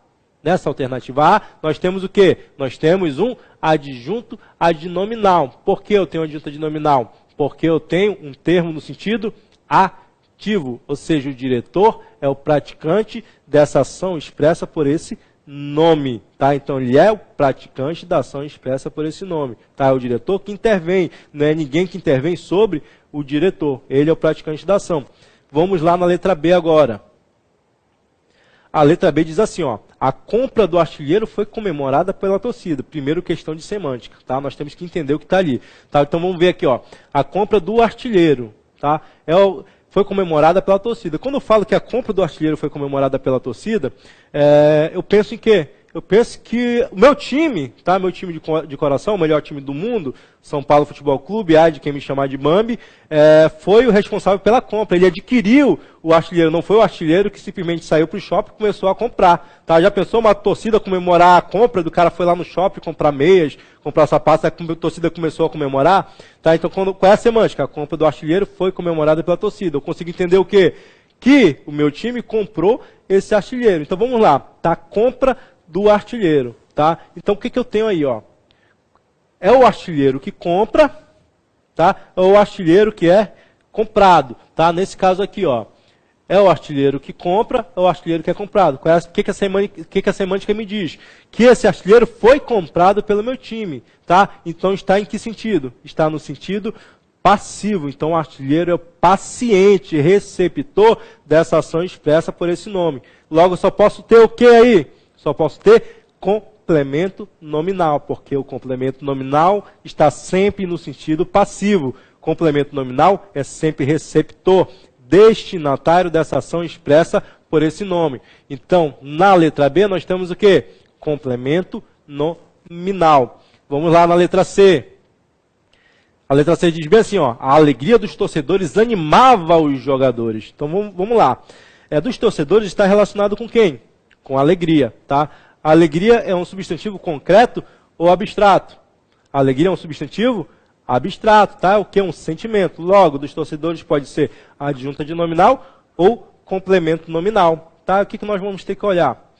nessa alternativa A, nós temos o quê? Nós temos um adjunto adnominal. Por que eu tenho adjunto adnominal? Porque eu tenho um termo no sentido ativo, ou seja, o diretor é o praticante dessa ação expressa por esse nome, tá? Então ele é o praticante da ação expressa por esse nome, tá? É o diretor que intervém, não é ninguém que intervém sobre o diretor, ele é o praticante da ação. Vamos lá na letra B agora. A letra B diz assim, ó, a compra do artilheiro foi comemorada pela torcida. Primeiro, questão de semântica, tá? Nós temos que entender o que está ali, tá? Então vamos ver aqui, ó, a compra do artilheiro, tá? Foi comemorada pela torcida. Quando eu falo que a compra do artilheiro foi comemorada pela torcida, eu penso em quê? Eu penso que o meu time, tá? Meu time de coração, o melhor time do mundo, São Paulo Futebol Clube, de quem me chamar de Bambi, foi o responsável pela compra. Ele adquiriu o artilheiro, não foi o artilheiro que simplesmente saiu para o shopping e começou a comprar. Tá? Já pensou uma torcida comemorar a compra do cara foi lá no shopping comprar meias, comprar sapatos, a torcida começou a comemorar? Tá? Então, qual é a semântica? A compra do artilheiro foi comemorada pela torcida. Eu consigo entender o quê? Que o meu time comprou esse artilheiro. Então vamos lá, tá? Compra do artilheiro, tá? Então o que eu tenho aí, ó? É o artilheiro que compra, tá? Ou o artilheiro que é comprado, tá? Nesse caso aqui, ó, É o artilheiro que compra, é o artilheiro que é comprado. O que a semântica me diz? Que esse artilheiro foi comprado pelo meu time. Tá? Então está em que sentido? Está no sentido passivo. Então o artilheiro é o paciente, receptor dessa ação expressa por esse nome. Logo, eu só posso ter o que aí? Só posso ter complemento nominal, porque o complemento nominal está sempre no sentido passivo. Complemento nominal é sempre receptor, destinatário dessa ação expressa por esse nome. Então, na letra B, nós temos o quê? Complemento nominal. Vamos lá na letra C. A letra C diz bem assim, ó, a alegria dos torcedores animava os jogadores. Então, vamos lá. Dos torcedores está relacionado com quem? Com alegria, tá? A alegria é um substantivo concreto ou abstrato? A alegria é um substantivo abstrato, tá? O que é um sentimento. Logo, dos torcedores pode ser adjunta de nominal ou complemento nominal, tá? O que nós vamos ter que olhar?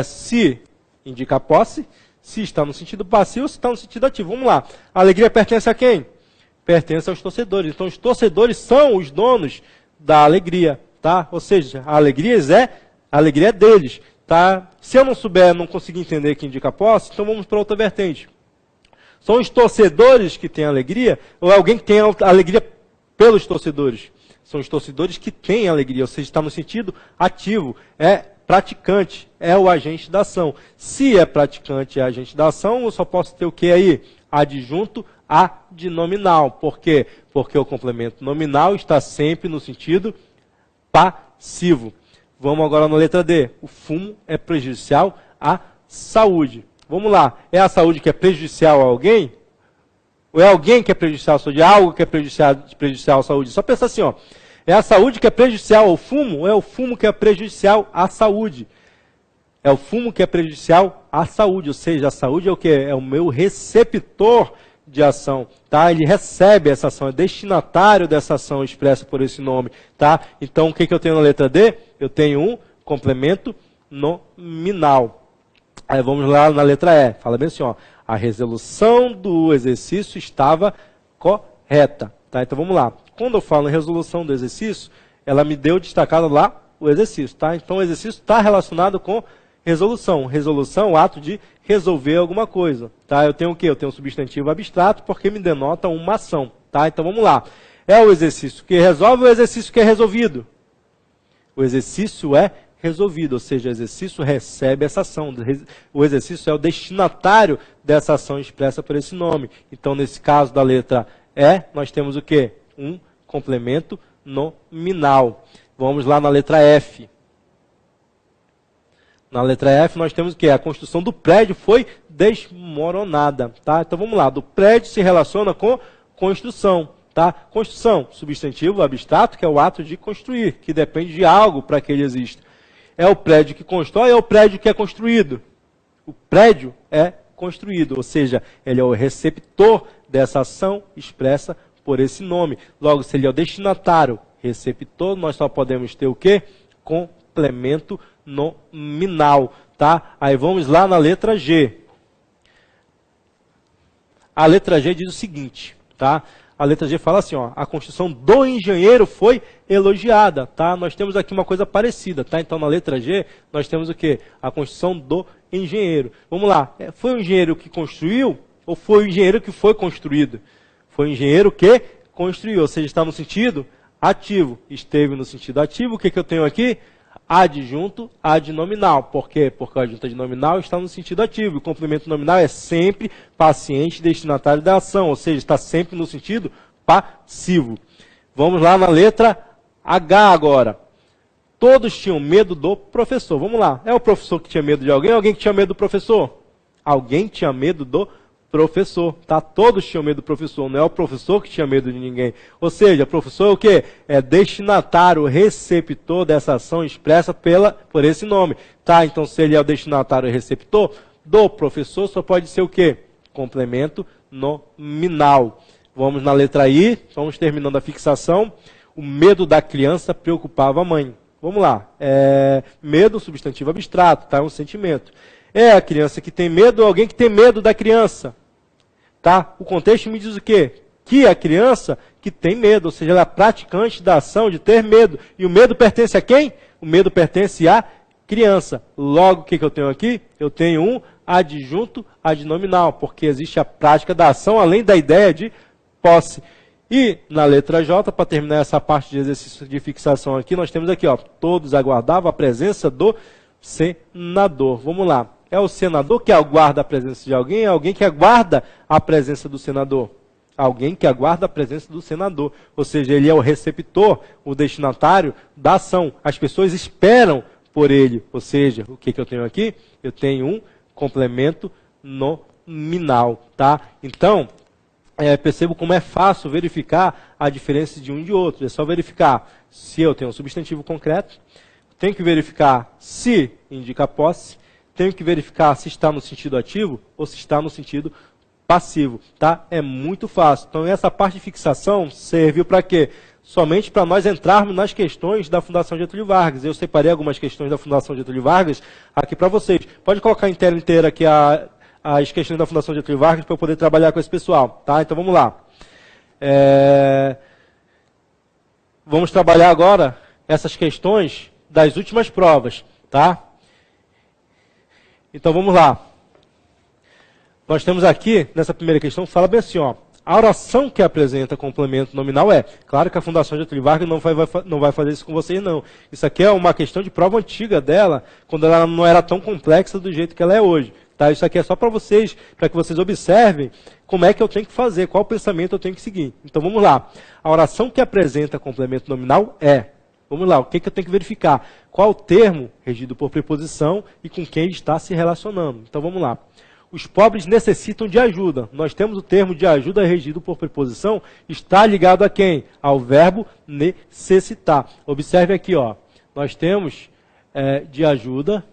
Se indica a posse, se está no sentido passivo ou se está no sentido ativo. Vamos lá. A alegria pertence a quem? Pertence aos torcedores. Então, os torcedores são os donos da alegria, tá? Ou seja, a alegria é deles, tá? Se eu não souber, não conseguir entender que indica a posse, então vamos para outra vertente. São os torcedores que têm alegria, ou é alguém que tem alegria pelos torcedores? São os torcedores que têm alegria, ou seja, está no sentido ativo, é praticante, é o agente da ação. Se é praticante e é agente da ação, eu só posso ter o que aí? Adjunto ad nominal. Por quê? Porque o complemento nominal está sempre no sentido passivo. Vamos agora na letra D. O fumo é prejudicial à saúde. Vamos lá. É a saúde que é prejudicial a alguém? Ou é alguém que é prejudicial à saúde? É algo que é prejudicial à saúde? Só pensa assim, ó. É a saúde que é prejudicial ao fumo? Ou é o fumo que é prejudicial à saúde? É o fumo que é prejudicial à saúde. Ou seja, a saúde é o quê? É o meu receptor de ação, tá? Ele recebe essa ação, é destinatário dessa ação expressa por esse nome, tá? Então, o que eu tenho na letra D? Eu tenho um complemento nominal. Aí vamos lá na letra E. Fala bem assim, ó. A resolução do exercício estava correta, tá? Então, vamos lá. Quando eu falo em resolução do exercício, ela me deu destacado lá o exercício, tá? Então, o exercício está relacionado com resolução. Resolução é o ato de resolver alguma coisa, tá? Eu tenho o quê? Eu tenho um substantivo abstrato porque me denota uma ação, tá? Então vamos lá. É o exercício que resolve ou o exercício que é resolvido? O exercício é resolvido, ou seja, o exercício recebe essa ação. O exercício é o destinatário dessa ação expressa por esse nome. Então, nesse caso da letra E, nós temos o quê? Um complemento nominal. Vamos lá na letra F. Na letra F, nós temos o quê? A construção do prédio foi desmoronada, tá? Então, vamos lá. Do prédio se relaciona com construção, tá? Construção, substantivo abstrato, que é o ato de construir, que depende de algo para que ele exista. É o prédio que constrói, é o prédio que é construído. O prédio é construído, ou seja, ele é o receptor dessa ação expressa por esse nome. Logo, se ele é o destinatário, receptor, nós só podemos ter o quê? Complemento nominal, tá? Aí vamos lá na letra G. A letra G diz o seguinte, tá? A letra G fala assim, ó, a construção do engenheiro foi elogiada, tá? Nós temos aqui uma coisa parecida, tá? Então, na letra G, nós temos o quê? A construção do engenheiro. Vamos lá, foi o engenheiro que construiu ou foi o engenheiro que foi construído? Foi o engenheiro que construiu, ou seja, está no sentido ativo. Esteve no sentido ativo, o que eu tenho aqui? Adjunto ad nominal. Por quê? Porque o adjunto ad nominal está no sentido ativo. O complemento nominal é sempre paciente destinatário da ação, ou seja, está sempre no sentido passivo. Vamos lá na letra H agora. Todos tinham medo do professor. Vamos lá. É o professor que tinha medo de alguém ou alguém que tinha medo do professor? Alguém tinha medo do professor, tá? Todos tinham medo do professor, não é o professor que tinha medo de ninguém. Ou seja, o professor é o quê? É destinatário, receptor dessa ação expressa por esse nome, tá? Então, se ele é o destinatário e receptor do professor, só pode ser o quê? Complemento nominal. Vamos na letra I, vamos terminando a fixação. O medo da criança preocupava a mãe. Vamos lá. Medo, substantivo abstrato, tá? É um sentimento. É a criança que tem medo ou alguém que tem medo da criança? Tá? O contexto me diz o quê? Que a criança que tem medo, ou seja, ela é praticante da ação de ter medo. E o medo pertence a quem? O medo pertence à criança. Logo, o que eu tenho aqui? Eu tenho um adjunto adnominal, porque existe a prática da ação, além da ideia de posse. E na letra J, para terminar essa parte de exercício de fixação aqui, nós temos aqui, ó, todos aguardavam a presença do senador. Vamos lá. É o senador que aguarda a presença de alguém? É alguém que aguarda a presença do senador? Alguém que aguarda a presença do senador. Ou seja, ele é o receptor, o destinatário da ação. As pessoas esperam por ele. Ou seja, o que eu tenho aqui? Eu tenho um complemento nominal. Tá? Então, percebo como é fácil verificar a diferença de um e de outro. É só verificar se eu tenho um substantivo concreto, tenho que verificar se indica posse, tenho que verificar se está no sentido ativo ou se está no sentido passivo. Tá? É muito fácil. Então, essa parte de fixação serviu para quê? Somente para nós entrarmos nas questões da Fundação Getúlio Vargas. Eu separei algumas questões da Fundação Getúlio Vargas aqui para vocês. Pode colocar em tela inteira aqui as questões da Fundação Getúlio Vargas para eu poder trabalhar com esse pessoal. Tá? Então, vamos lá. Vamos trabalhar agora essas questões das últimas provas. Tá? Então, vamos lá. Nós temos aqui, nessa primeira questão, fala bem assim, ó. A oração que apresenta complemento nominal é... Claro que a Fundação Getúlio Vargas não vai fazer isso com vocês, não. Isso aqui é uma questão de prova antiga dela, quando ela não era tão complexa do jeito que ela é hoje. Tá? Isso aqui é só para vocês, para que vocês observem como é que eu tenho que fazer, qual pensamento eu tenho que seguir. Então, vamos lá. A oração que apresenta complemento nominal é... Vamos lá, o que eu tenho que verificar? Qual o termo regido por preposição e com quem ele está se relacionando. Então, vamos lá. Os pobres necessitam de ajuda. Nós temos o termo de ajuda regido por preposição, está ligado a quem? Ao verbo necessitar. Observe aqui, ó. Nós temos de ajuda,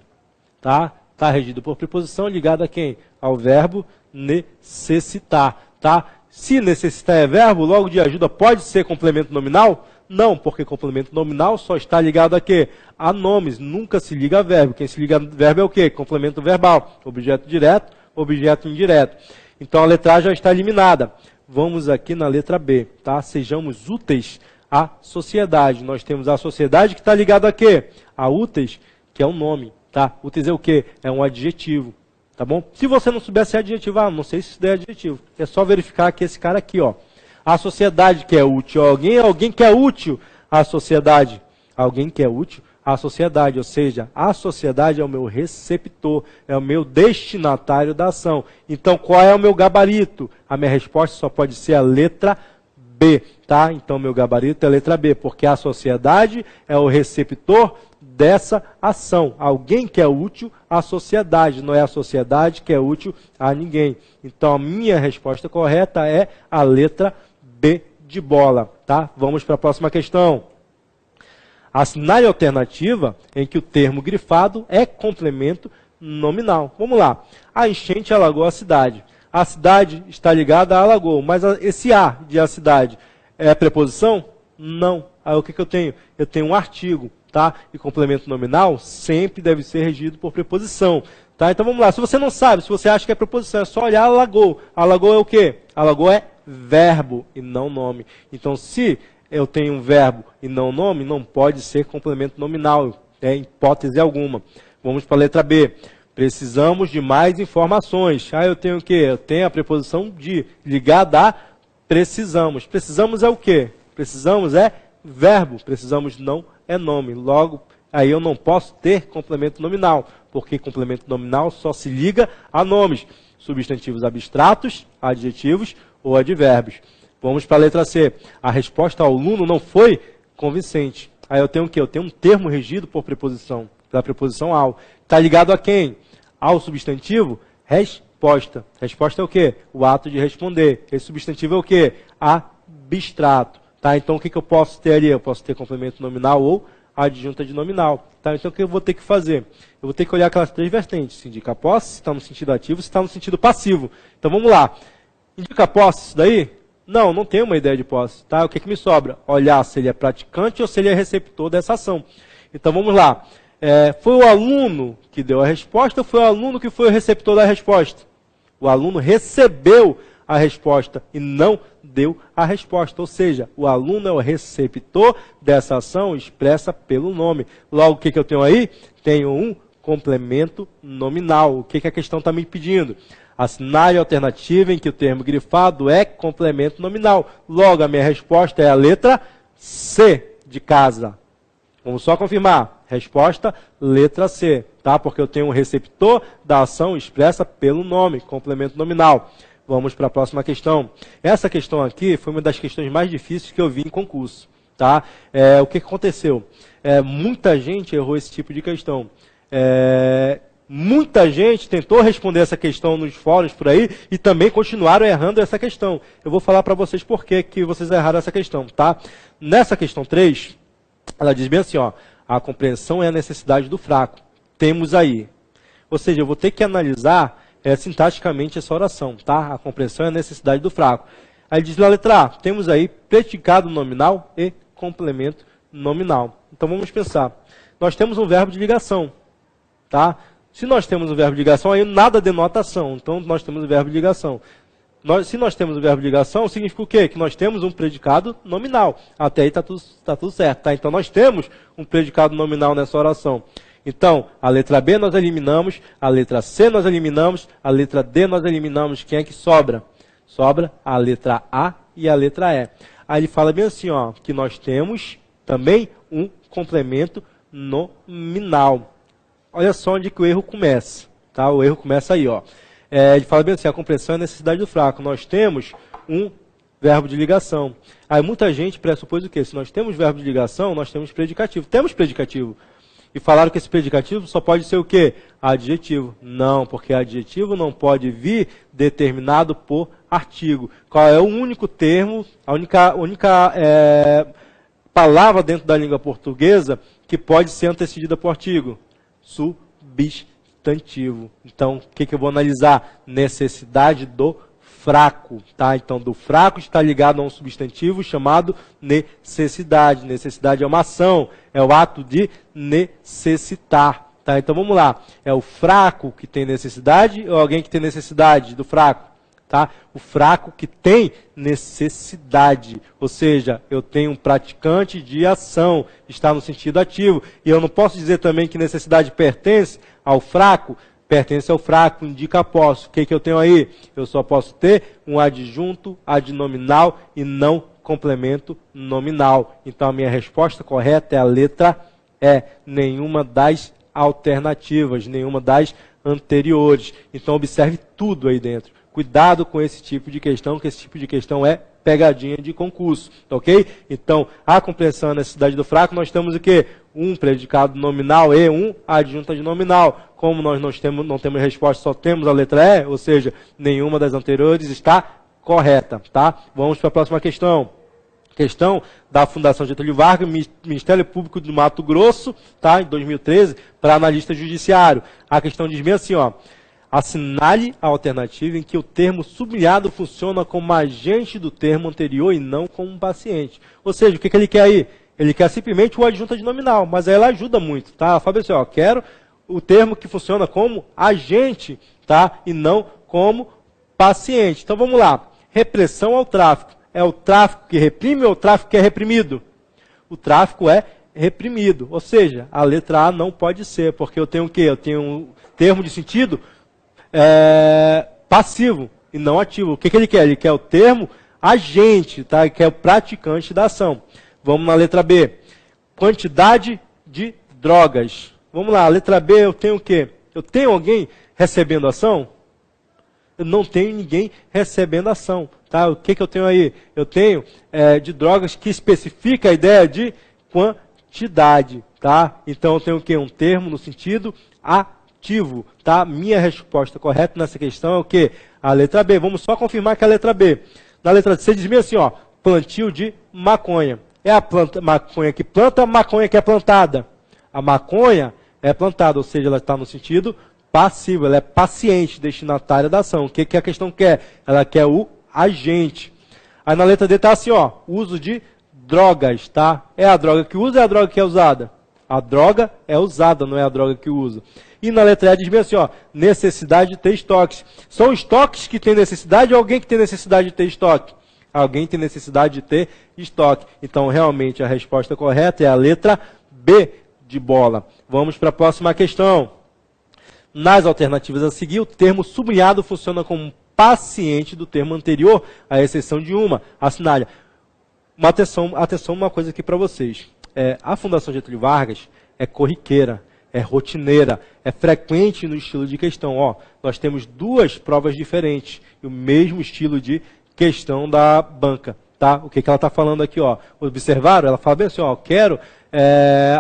tá? Está regido por preposição, ligado a quem? Ao verbo necessitar, tá? Se necessitar é verbo, logo de ajuda pode ser complemento nominal? Não, porque complemento nominal só está ligado a quê? A nomes, nunca se liga a verbo. Quem se liga a verbo é o quê? Complemento verbal, objeto direto, objeto indireto. Então, a letra A já está eliminada. Vamos aqui na letra B, tá? Sejamos úteis à sociedade. Nós temos a sociedade que está ligada a quê? A úteis, que é um nome, tá? Úteis é o quê? É um adjetivo, tá bom? Se você não souber se é adjetivo, não sei se isso é adjetivo. É só verificar que esse cara aqui, ó. A sociedade que é útil a alguém que é útil à sociedade. Alguém que é útil à sociedade, ou seja, a sociedade é o meu receptor, é o meu destinatário da ação. Então, qual é o meu gabarito? A minha resposta só pode ser a letra B, tá? Então, meu gabarito é a letra B, porque a sociedade é o receptor dessa ação. Alguém que é útil à sociedade, não é a sociedade que é útil a ninguém. Então, a minha resposta correta é a letra B de bola, tá? Vamos para a próxima questão. Assinale a alternativa em que o termo grifado é complemento nominal. Vamos lá. A enchente alagou a cidade. A cidade está ligada a alagou, mas esse a de a cidade é preposição? Não. Aí o que eu tenho? Eu tenho um artigo, tá? E complemento nominal sempre deve ser regido por preposição. Tá? Então vamos lá. Se você não sabe, se você acha que é preposição, é só olhar alagou. Alagou é o quê? Alagou é verbo e não nome. Então, se eu tenho um verbo e não nome, não pode ser complemento nominal, em hipótese alguma. Vamos para a letra B. Precisamos de mais informações. Eu tenho o quê? Eu tenho a preposição de, ligada a precisamos. Precisamos é o quê? Precisamos é verbo. Precisamos não é nome. Logo, aí eu não posso ter complemento nominal, porque complemento nominal só se liga a nomes. Substantivos abstratos, adjetivos ou advérbios. Vamos para a letra C. A resposta ao aluno não foi convincente. Aí eu tenho o quê? Eu tenho um termo regido por preposição, pela preposição ao. Está ligado a quem? Ao substantivo? Resposta. Resposta é o quê? O ato de responder. Esse substantivo é o quê? Abstrato. Tá? Então, o que eu posso ter ali? Eu posso ter complemento nominal ou adjunta de nominal. Tá? Então, o que eu vou ter que fazer? Eu vou ter que olhar aquelas três vertentes. Se indica posse, se está no sentido ativo, se está no sentido passivo. Então, vamos lá. Indica posse isso daí? Não, não tenho uma ideia de posse. Tá? O que me sobra? Olhar se ele é praticante ou se ele é receptor dessa ação. Então, vamos lá. Foi o aluno que deu a resposta ou foi o aluno que foi o receptor da resposta? O aluno recebeu a resposta e não deu a resposta. Ou seja, o aluno é o receptor dessa ação expressa pelo nome. Logo, o que eu tenho aí? Tenho um complemento nominal. O que a questão está me pedindo? Assinale a alternativa em que o termo grifado é complemento nominal. Logo, a minha resposta é a letra C de casa. Vamos só confirmar. Resposta, letra C, tá? Porque eu tenho um receptor da ação expressa pelo nome, complemento nominal. Vamos para a próxima questão. Essa questão aqui foi uma das questões mais difíceis que eu vi em concurso, tá? O que aconteceu? Muita gente errou esse tipo de questão. Muita gente tentou responder essa questão nos fóruns por aí e também continuaram errando essa questão. Eu vou falar para vocês por que vocês erraram essa questão, tá? Nessa questão 3, ela diz bem assim, ó, a compreensão é a necessidade do fraco. Temos aí. Ou seja, eu vou ter que analisar sintaticamente essa oração, tá? A compreensão é a necessidade do fraco. Aí diz na letra A, temos aí predicado nominal e complemento nominal. Então vamos pensar. Nós temos um verbo de ligação, tá? Se nós temos um verbo de ligação, aí nada denota ação. Então nós temos um verbo de ligação. Se nós temos um verbo de ligação, significa o quê? Que nós temos um predicado nominal. Até aí está tudo certo, tá? Então nós temos um predicado nominal nessa oração. Então, a letra B nós eliminamos, a letra C nós eliminamos, a letra D nós eliminamos. Quem é que sobra? Sobra a letra A e a letra E. Aí ele fala bem assim, ó, que nós temos também um complemento nominal. Olha só onde que o erro começa, tá? O erro começa aí, ó. Ele fala bem assim, a compreensão é a necessidade do fraco. Nós temos um verbo de ligação. Aí muita gente pressupôs o quê? Se nós temos verbo de ligação, nós temos predicativo. Temos predicativo. E falaram que esse predicativo só pode ser o quê? Adjetivo. Não, porque adjetivo não pode vir determinado por artigo. Qual é o único termo, a única palavra dentro da língua portuguesa que pode ser antecedida por artigo? Substantivo. Então, o que eu vou analisar? Necessidade do fraco, tá? Então, do fraco está ligado a um substantivo chamado necessidade. Necessidade é uma ação, é o ato de necessitar, tá? Então, vamos lá. É o fraco que tem necessidade ou alguém que tem necessidade do fraco? Tá? O fraco que tem necessidade, ou seja, eu tenho um praticante de ação, está no sentido ativo. E eu não posso dizer também que necessidade pertence ao fraco, pertence ao fraco, indica posso. O que eu tenho aí? Eu só posso ter um adjunto adnominal e não complemento nominal. Então a minha resposta correta é a letra E, nenhuma das alternativas, nenhuma das anteriores. Então observe tudo aí dentro. Cuidado com esse tipo de questão, que esse tipo de questão é pegadinha de concurso, ok? Então, a compreensão da necessidade do fraco, nós temos o quê? Um predicado nominal e um adjunto adnominal. Como nós não temos resposta, só temos a letra E, ou seja, nenhuma das anteriores está correta, tá? Vamos para a próxima questão. Questão da Fundação Getúlio Vargas, Ministério Público do Mato Grosso, tá? Em 2013, para analista judiciário. A questão diz bem assim, ó. Assinale a alternativa em que o termo sublinhado funciona como agente do termo anterior e não como um paciente. Ou seja, o que ele quer aí? Ele quer simplesmente o adjunto adnominal, mas aí ela ajuda muito, tá? Ela fala assim, ó, quero o termo que funciona como agente, tá? E não como paciente. Então vamos lá. Repressão ao tráfico. É o tráfico que reprime ou o tráfico que é reprimido? O tráfico é reprimido. Ou seja, a letra A não pode ser, porque eu tenho o quê? Eu tenho um termo de sentido passivo e não ativo. O que ele quer? Ele quer o termo agente, tá? Ele quer o praticante da ação. Vamos na letra B. Quantidade de drogas. Vamos lá, letra B, eu tenho o quê? Eu tenho alguém recebendo ação? Eu não tenho ninguém recebendo ação. Tá? O que eu tenho aí? Eu tenho de drogas que especifica a ideia de quantidade. Tá? Então eu tenho o quê? Um termo no sentido ativo. Tá? Minha resposta correta nessa questão é o quê? A letra B. Vamos só confirmar que é a letra B. Na letra C diz bem assim, ó, plantio de maconha. É a maconha que planta, a maconha que é plantada. A maconha é plantada, ou seja, ela está no sentido passivo, ela é paciente, destinatária da ação. O que a questão quer? Ela quer o agente. Aí na letra D está assim, ó, uso de drogas, tá? É a droga que usa, é a droga que é usada? A droga é usada, não é a droga que usa. E na letra E diz bem assim, ó, necessidade de ter estoques. São estoques que têm necessidade ou alguém que tem necessidade de ter estoque? Alguém tem necessidade de ter estoque. Então, realmente, a resposta correta é a letra B de bola. Vamos para a próxima questão. Nas alternativas a seguir, o termo sublinhado funciona como paciente do termo anterior, à exceção de uma. Assinale. Atenção, uma coisa aqui para vocês. A Fundação Getúlio Vargas é corriqueira, é rotineira, é frequente no estilo de questão. Ó, nós temos duas provas diferentes e o mesmo estilo de questão da banca. Tá? O que ela está falando aqui? Ó? Observaram? Ela fala bem assim, ó, quero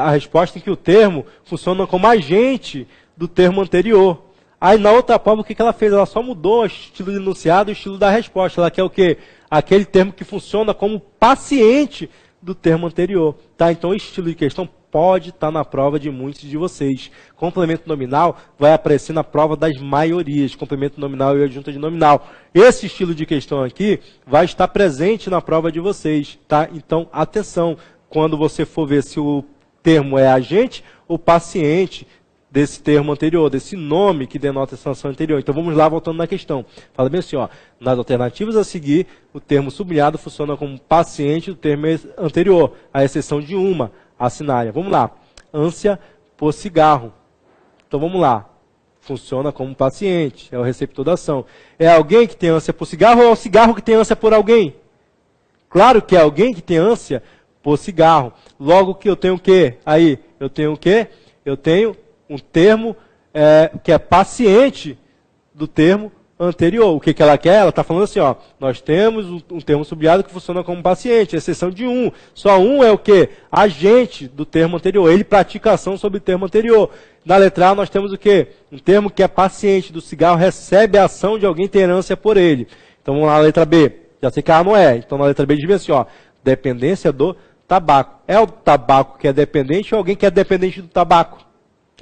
a resposta em que o termo funciona como agente do termo anterior. Aí na outra prova, o que ela fez? Ela só mudou o estilo de enunciado e o estilo da resposta. Ela quer o quê? Aquele termo que funciona como paciente do termo anterior. Tá? Então, o estilo de questão pode estar na prova de muitos de vocês. Complemento nominal vai aparecer na prova das maiorias. Complemento nominal e adjunta de nominal. Esse estilo de questão aqui vai estar presente na prova de vocês. Tá? Então, atenção. Quando você for ver se o termo é agente ou paciente desse termo anterior, desse nome que denota essa ação anterior. Então, vamos lá, voltando na questão. Fala bem assim, ó, nas alternativas a seguir, o termo sublinhado funciona como paciente do termo anterior, à exceção de uma, assinale. Vamos lá. Ânsia por cigarro. Então, vamos lá. Funciona como paciente, é o receptor da ação. É alguém que tem ânsia por cigarro ou é o cigarro que tem ânsia por alguém? Claro que é alguém que tem ânsia por cigarro. Logo que eu tenho o quê? Aí, eu tenho o quê? Eu tenho um termo que é paciente do termo anterior. O que ela quer? Ela está falando assim, ó, nós temos um termo sublinhado que funciona como paciente, exceção de um. Só um é o quê? Agente do termo anterior. Ele pratica ação sobre o termo anterior. Na letra A nós temos o quê? Um termo que é paciente do cigarro, recebe a ação de alguém ter ânsia por ele. Então vamos lá na letra B. Já sei que A não é. Então na letra B diz assim, ó, dependência do tabaco. É o tabaco que é dependente ou alguém que é dependente do tabaco?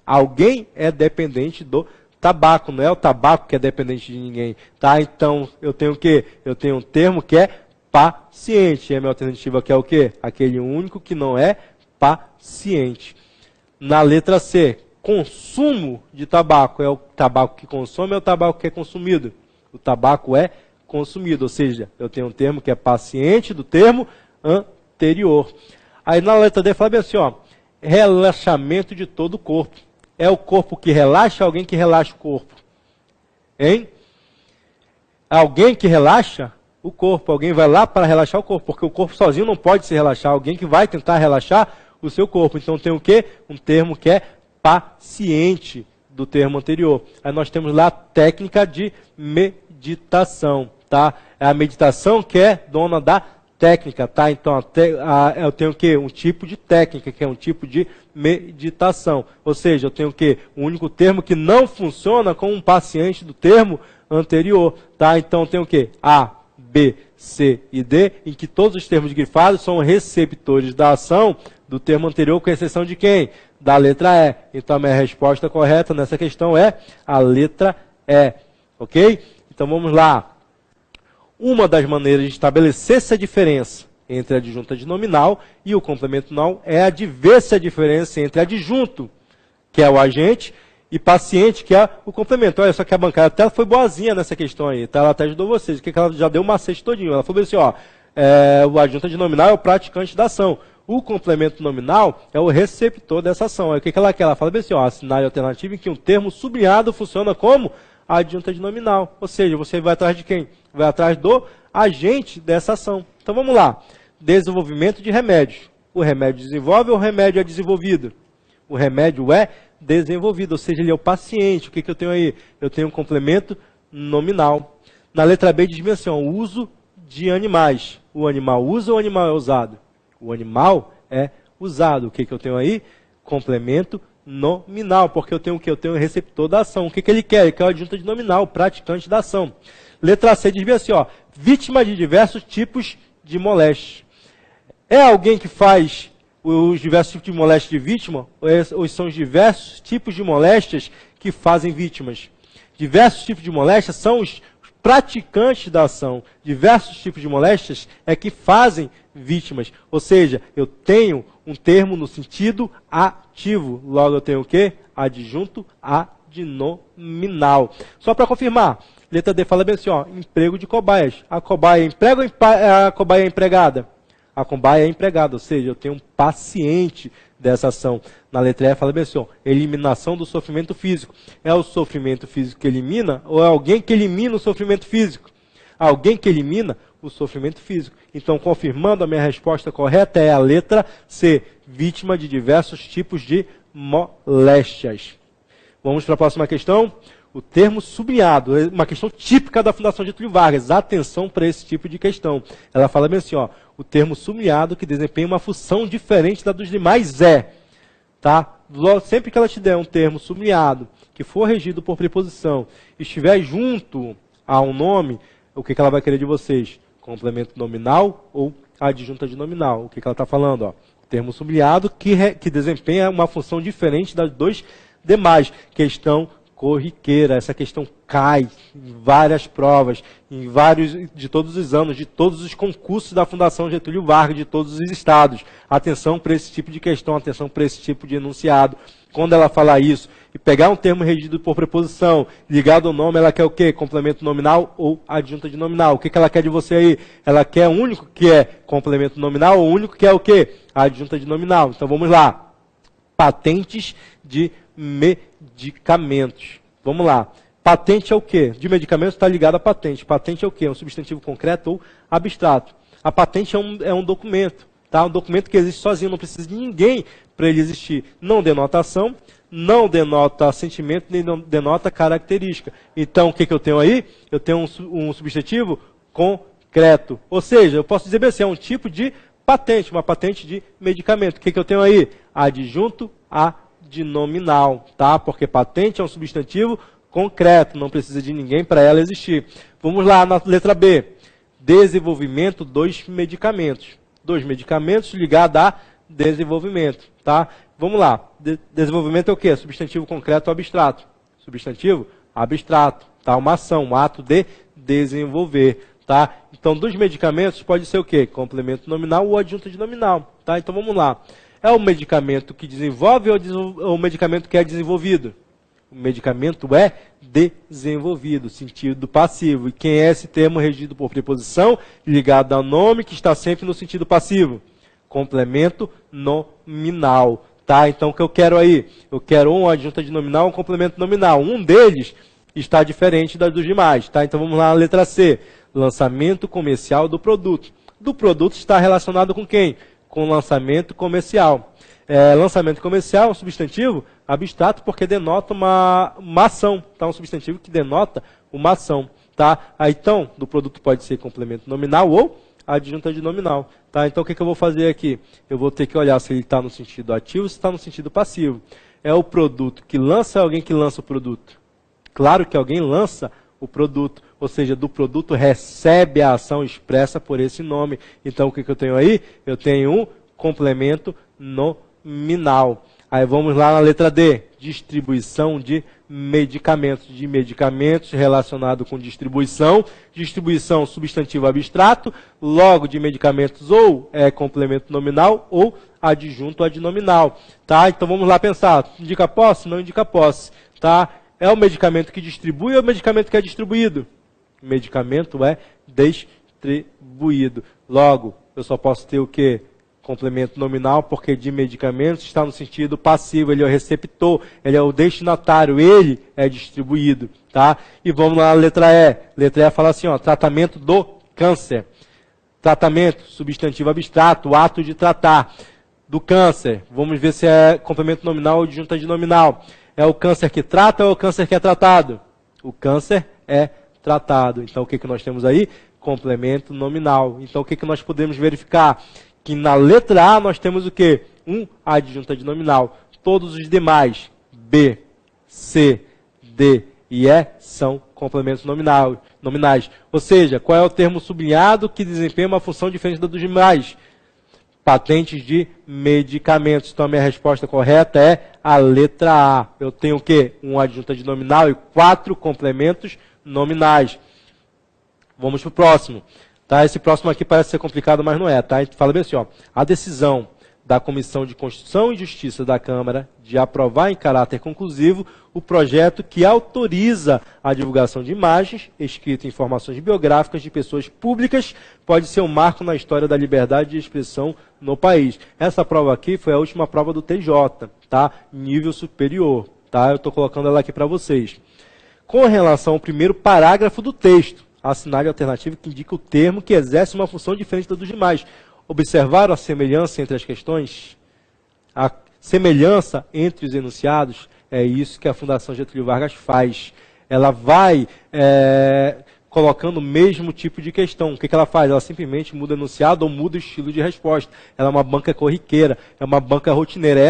Alguém é dependente do tabaco, não é o tabaco que é dependente de ninguém. Tá? Então, eu tenho o quê? Eu tenho um termo que é paciente. E a minha alternativa aqui é o quê? Aquele único que não é paciente. Na letra C, consumo de tabaco. É o tabaco que consome ou é o tabaco que é consumido? O tabaco é consumido, ou seja, eu tenho um termo que é paciente do termo anterior. Aí na letra D, fala bem assim, ó, relaxamento de todo o corpo. É o corpo que relaxa, alguém que relaxa o corpo? Hein? Alguém que relaxa o corpo. Alguém vai lá para relaxar o corpo, porque o corpo sozinho não pode se relaxar. Alguém que vai tentar relaxar o seu corpo. Então tem o quê? Um termo que é paciente do termo anterior. Aí nós temos lá a técnica de meditação. Tá? É a meditação que é dona da técnica, tá? Então, eu tenho o quê? Um tipo de técnica, que é um tipo de meditação. Ou seja, eu tenho o quê? Um único termo que não funciona como um paciente do termo anterior, tá? Então, eu tenho o quê? A, B, C e D, em que todos os termos grifados são receptores da ação do termo anterior, com exceção de quem? Da letra E. Então, a minha resposta correta nessa questão é a letra E, ok? Então, vamos lá. Uma das maneiras de estabelecer essa diferença entre a adjunta de nominal e o complemento nominal é a de ver-se a diferença entre adjunto, que é o agente, e paciente, que é o complemento. Olha só que a bancária até foi boazinha nessa questão aí, tá? Ela até ajudou vocês, porque ela já deu um macete todinho. Ela falou assim, ó, o adjunta de nominal é o praticante da ação. O complemento nominal é o receptor dessa ação. Aí o que ela quer? Ela fala bem assim, ó, assinale alternativa em que um termo sublinhado funciona como a adjunta de nominal. Ou seja, você vai atrás de quem? Vai atrás do agente dessa ação. Então vamos lá. Desenvolvimento de remédios. O remédio desenvolve ou o remédio é desenvolvido? O remédio é desenvolvido, ou seja, ele é o paciente. O que eu tenho aí? Eu tenho um complemento nominal. Na letra B diz assim, ó, uso de animais. O animal usa ou o animal é usado? O animal é usado. O que eu tenho aí? Complemento nominal, porque eu tenho o que? Eu tenho o receptor da ação. O que ele quer? Ele quer a adjunta de nominal, o praticante da ação. Letra C diz bem assim, ó, vítima de diversos tipos de moléstia. É alguém que faz os diversos tipos de moléstia de vítima, ou são os diversos tipos de moléstias que fazem vítimas? Diversos tipos de moléstias são os praticantes da ação. Diversos tipos de moléstias é que fazem vítimas. Ou seja, eu tenho um termo no sentido ativo. Logo eu tenho o quê? Adjunto adnominal. Só para confirmar, letra D fala bem assim, ó, emprego de cobaias. A cobaia é emprego ou a cobaia é empregada? A cobaia é empregada, ou seja, eu tenho um paciente dessa ação. Na letra E fala bem assim, ó, eliminação do sofrimento físico. É o sofrimento físico que elimina ou é alguém que elimina o sofrimento físico? Alguém que elimina o sofrimento físico. Então, confirmando, a minha resposta correta é a letra C, vítima de diversos tipos de moléstias. Vamos para a próxima questão. O termo sublinhado, é uma questão típica da Fundação Getúlio Vargas. Atenção para esse tipo de questão. Ela fala bem assim, ó, o termo sublinhado que desempenha uma função diferente da dos demais é, tá? Sempre que ela te der um termo sublinhado, que for regido por preposição, e estiver junto a um nome, o que ela vai querer de vocês? Complemento nominal ou adjunta de nominal? O que ela está falando? Ó? Termo sublinhado que desempenha uma função diferente das dois demais. Questão corriqueira. Essa questão cai em várias provas, em vários, de todos os anos, de todos os concursos da Fundação Getúlio Vargas, de todos os estados. Atenção para esse tipo de questão, atenção para esse tipo de enunciado. Quando ela falar isso e pegar um termo regido por preposição, ligado ao nome, ela quer o quê? Complemento nominal ou adjunta de nominal? O que ela quer de você aí? Ela quer o único que é complemento nominal ou o único que é o quê? Adjunta de nominal. Então vamos lá. Patentes de medicamentos. Vamos lá. Patente é o quê? De medicamentos está ligado a patente. Patente é o quê? É um substantivo concreto ou abstrato. A patente é um documento. Tá? Um documento que existe sozinho, não precisa de ninguém para ele existir. Não denota ação, não denota sentimento, nem denota característica. Então, o que eu tenho aí? Eu tenho um substantivo concreto. Ou seja, eu posso dizer bem assim, é um tipo de patente, uma patente de medicamento. O que eu tenho aí? Adjunto adnominal, tá? Porque patente é um substantivo concreto, não precisa de ninguém para ela existir. Vamos lá na letra B. Desenvolvimento dos medicamentos. Dos medicamentos ligados a desenvolvimento, tá? Vamos lá. Desenvolvimento é o quê? Substantivo concreto ou abstrato? Substantivo abstrato, tá? Uma ação, um ato de desenvolver, tá? Então, dos medicamentos pode ser o quê? Complemento nominal ou adjunta de nominal, tá? Então, vamos lá. É o medicamento que desenvolve ou o medicamento que é desenvolvido? O medicamento é desenvolvido, sentido passivo. E quem é esse termo regido por preposição? Ligado ao nome que está sempre no sentido passivo. Complemento nominal. Tá? Então, o que eu quero aí? Eu quero um adjunta de nominal ou um complemento nominal. Um deles está diferente dos demais. Tá? Então, vamos lá na letra C. Lançamento comercial do produto. Do produto está relacionado com quem? Com lançamento comercial. Lançamento comercial é um substantivo abstrato porque denota uma ação. Tá? Um substantivo que denota uma ação. Tá? Então, do produto pode ser complemento nominal ou adjunta de nominal. Tá? Então, o que eu vou fazer aqui? Eu vou ter que olhar se ele está no sentido ativo ou se está no sentido passivo. É o produto que lança ou alguém que lança o produto? Claro que alguém lança o produto. Ou seja, do produto recebe a ação expressa por esse nome. Então, o que eu tenho aí? Eu tenho um complemento nominal. Aí vamos lá na letra D. Distribuição de medicamentos. De medicamentos relacionado com distribuição. Distribuição, substantivo abstrato. Logo, de medicamentos ou é complemento nominal ou adjunto adnominal. Tá? Então vamos lá pensar. Indica posse? Não indica posse. Tá? É o medicamento que distribui ou é o medicamento que é distribuído? O medicamento é distribuído. Logo, eu só posso ter o quê? Complemento nominal, porque de medicamentos está no sentido passivo. Ele é o receptor, ele é o destinatário, ele é distribuído. Tá? E vamos lá na letra E. Letra E fala assim, ó, tratamento do câncer. Tratamento, substantivo abstrato, o ato de tratar. Do câncer, vamos ver se é complemento nominal ou adjunta de nominal. É o câncer que trata ou é o câncer que é tratado? O câncer é tratado. Então, o que nós temos aí? Complemento nominal. Então, o que nós podemos verificar? Que na letra A nós temos o quê? Um adjunta de nominal. Todos os demais, B, C, D e E, são complementos nominais. Ou seja, qual é o termo sublinhado que desempenha uma função diferente da dos demais? Patentes de medicamentos. Então, a minha resposta correta é a letra A. Eu tenho o quê? Um adjunta de nominal e 4 complementos nominais. Vamos para o próximo. Tá? Esse próximo aqui parece ser complicado, mas não é. Tá? Fala bem assim, ó, a decisão da Comissão de Constituição e Justiça da Câmara de aprovar em caráter conclusivo o projeto que autoriza a divulgação de imagens, escrita em informações biográficas de pessoas públicas, pode ser um marco na história da liberdade de expressão no país. Essa prova aqui foi a última prova do TJ, tá? Nível superior, tá? Eu estou colocando ela aqui para vocês. Com relação ao primeiro parágrafo do texto, assinale a alternativa que indica o termo que exerce uma função diferente da dos demais. Observaram a semelhança entre as questões? A semelhança entre os enunciados é isso que a Fundação Getúlio Vargas faz. Ela vai colocando o mesmo tipo de questão. O que ela faz? Ela simplesmente muda o enunciado ou muda o estilo de resposta. Ela é uma banca corriqueira, é uma banca rotineira.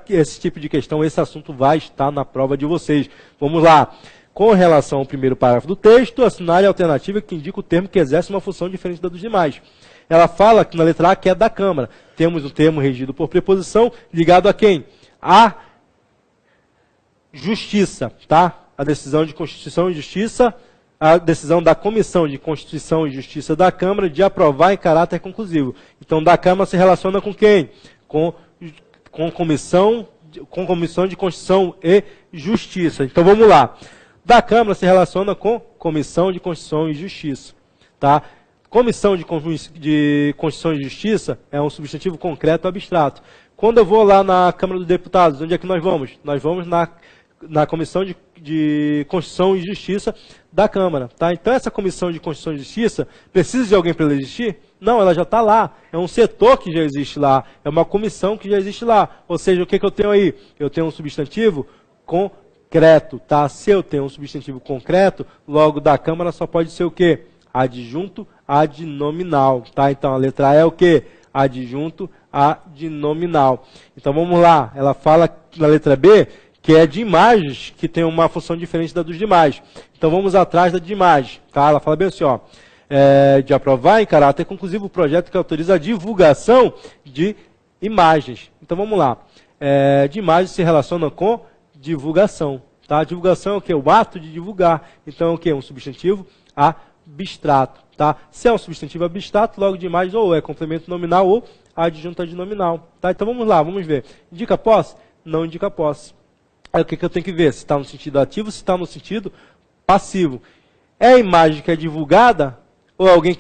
Esse tipo de questão, esse assunto vai estar na prova de vocês. Vamos lá. Com relação ao primeiro parágrafo do texto, assinale a alternativa que indica o termo que exerce uma função diferente da dos demais. Ela fala que na letra A que é da Câmara. Temos um termo regido por preposição, ligado a quem? A Justiça, tá? A decisão de Constituição e Justiça, a decisão da Comissão de Constituição e Justiça da Câmara de aprovar em caráter conclusivo. Então, da Câmara se relaciona com quem? Com Comissão de Constituição e Justiça. Então, vamos lá. Da Câmara se relaciona com Comissão de Constituição e Justiça, tá? Comissão de Constituição e Justiça é um substantivo concreto abstrato. Quando eu vou lá na Câmara dos Deputados, onde é que nós vamos? Nós vamos na Comissão de Constituição e Justiça da Câmara. Tá? Então, essa Comissão de Constituição e Justiça precisa de alguém para ela existir? Não, ela já está lá. É um setor que já existe lá. É uma comissão que já existe lá. Ou seja, o que eu tenho aí? Eu tenho um substantivo concreto. Tá? Se eu tenho um substantivo concreto, logo da Câmara só pode ser o quê? Adjunto adnominal, tá? Então, a letra A é o quê? Adjunto adnominal. Então, vamos lá. Ela fala na letra B que é de imagens que tem uma função diferente da dos demais. Então, vamos atrás da de imagens, tá? Ela fala bem assim, ó. De aprovar em caráter conclusivo o projeto que autoriza a divulgação de imagens. Então, vamos lá. De imagens se relaciona com divulgação, tá? Divulgação é o quê? O ato de divulgar. Então, é o quê? Um substantivo abstrato, tá? Se é um substantivo abstrato, logo de imagem ou é complemento nominal ou adjunto adnominal, tá? Então vamos lá, vamos ver. Indica posse? Não indica posse. Aí o que eu tenho que ver? Se está no sentido ativo, se está no sentido passivo. É a imagem que é divulgada ou é alguém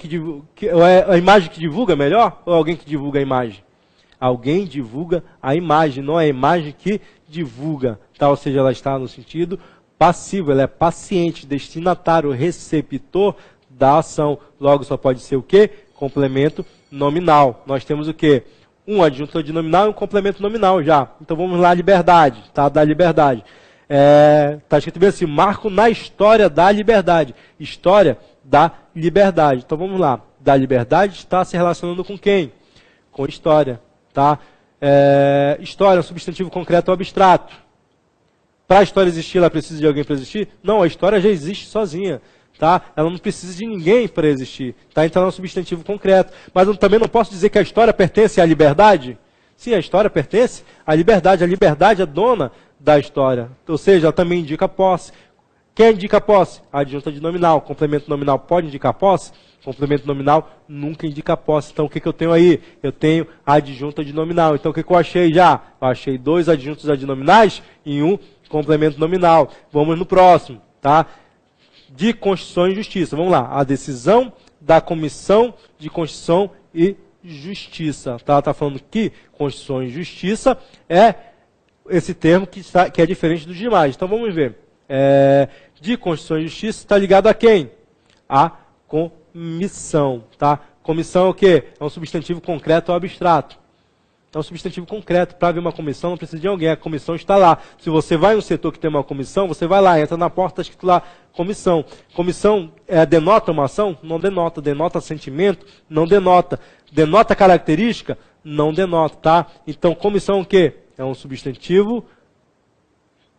ou é a imagem que divulga melhor ou é alguém que divulga a imagem? Alguém divulga a imagem, não é a imagem que divulga, tá? Ou seja, ela está no sentido passivo, ela é paciente, destinatário, receptor da ação. Logo, só pode ser o quê? Complemento nominal. Nós temos o quê? Um adjunto adnominal e um complemento nominal já. Então, vamos lá, liberdade, tá? Da liberdade. Está escrito bem assim, marco na história da liberdade. História da liberdade. Então, vamos lá. Da liberdade está se relacionando com quem? Com história, tá? História é um substantivo concreto ou abstrato. Para a história existir, ela precisa de alguém para existir? Não, a história já existe sozinha. Tá? Ela não precisa de ninguém para existir. Tá? Então, é um substantivo concreto. Mas eu também não posso dizer que a história pertence à liberdade? Sim, a história pertence à liberdade. A liberdade é dona da história. Ou seja, ela também indica posse. Quem indica posse? Adjunto adnominal. Complemento nominal pode indicar posse? Complemento nominal nunca indica posse. Então, o que eu tenho aí? Eu tenho adjunto adnominal. Então, o que eu achei já? Eu achei 2 adjuntos adnominais e 1 complemento nominal. Vamos no próximo, tá? De Constituição e Justiça. Vamos lá. A decisão da Comissão de Constituição e Justiça. Tá? Tá falando que Constituição e Justiça é esse termo que é diferente dos demais. Então, vamos ver. De Constituição e Justiça está ligado a quem? A comissão. Tá? Comissão é o quê? É um substantivo concreto ou abstrato. É um substantivo concreto. Para haver uma comissão, não precisa de alguém. A comissão está lá. Se você vai em um setor que tem uma comissão, você vai lá, entra na porta, está escrito lá, comissão. Comissão denota uma ação? Não denota. Denota sentimento? Não denota. Denota característica? Não denota, tá? Então, comissão é o quê? É um substantivo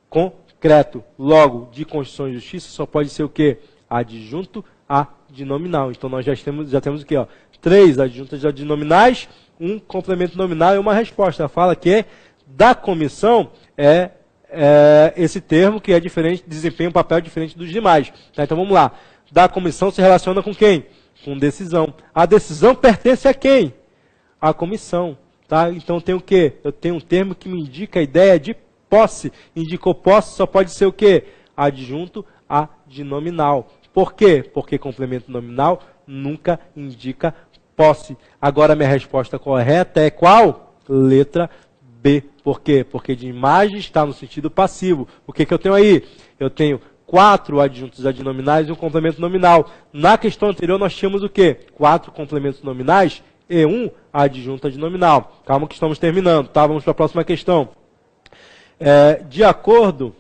concreto. Logo, de Constituição e Justiça, só pode ser o quê? Adjunto adnominal. Então, nós já temos o quê? 3 adjuntos adnominais, 1 complemento nominal e uma resposta. Ela fala que da comissão esse termo que é diferente, desempenha um papel diferente dos demais. Tá? Então vamos lá. Da comissão se relaciona com quem? Com decisão. A decisão pertence a quem? À comissão. tá? Então eu tenho o quê? Eu tenho um termo que me indica a ideia de posse. Indicou posse, só pode ser o quê? Adjunto adnominal. Por quê? Porque complemento nominal nunca indica posse. Agora, minha resposta correta é qual? Letra B. Por quê? Porque de imagem está no sentido passivo. O que eu tenho aí? Eu tenho 4 adjuntos adnominais e um complemento nominal. Na questão anterior, nós tínhamos o quê? 4 complementos nominais e um adjunto adnominal. Calma que estamos terminando, tá? Vamos para a próxima questão. De acordo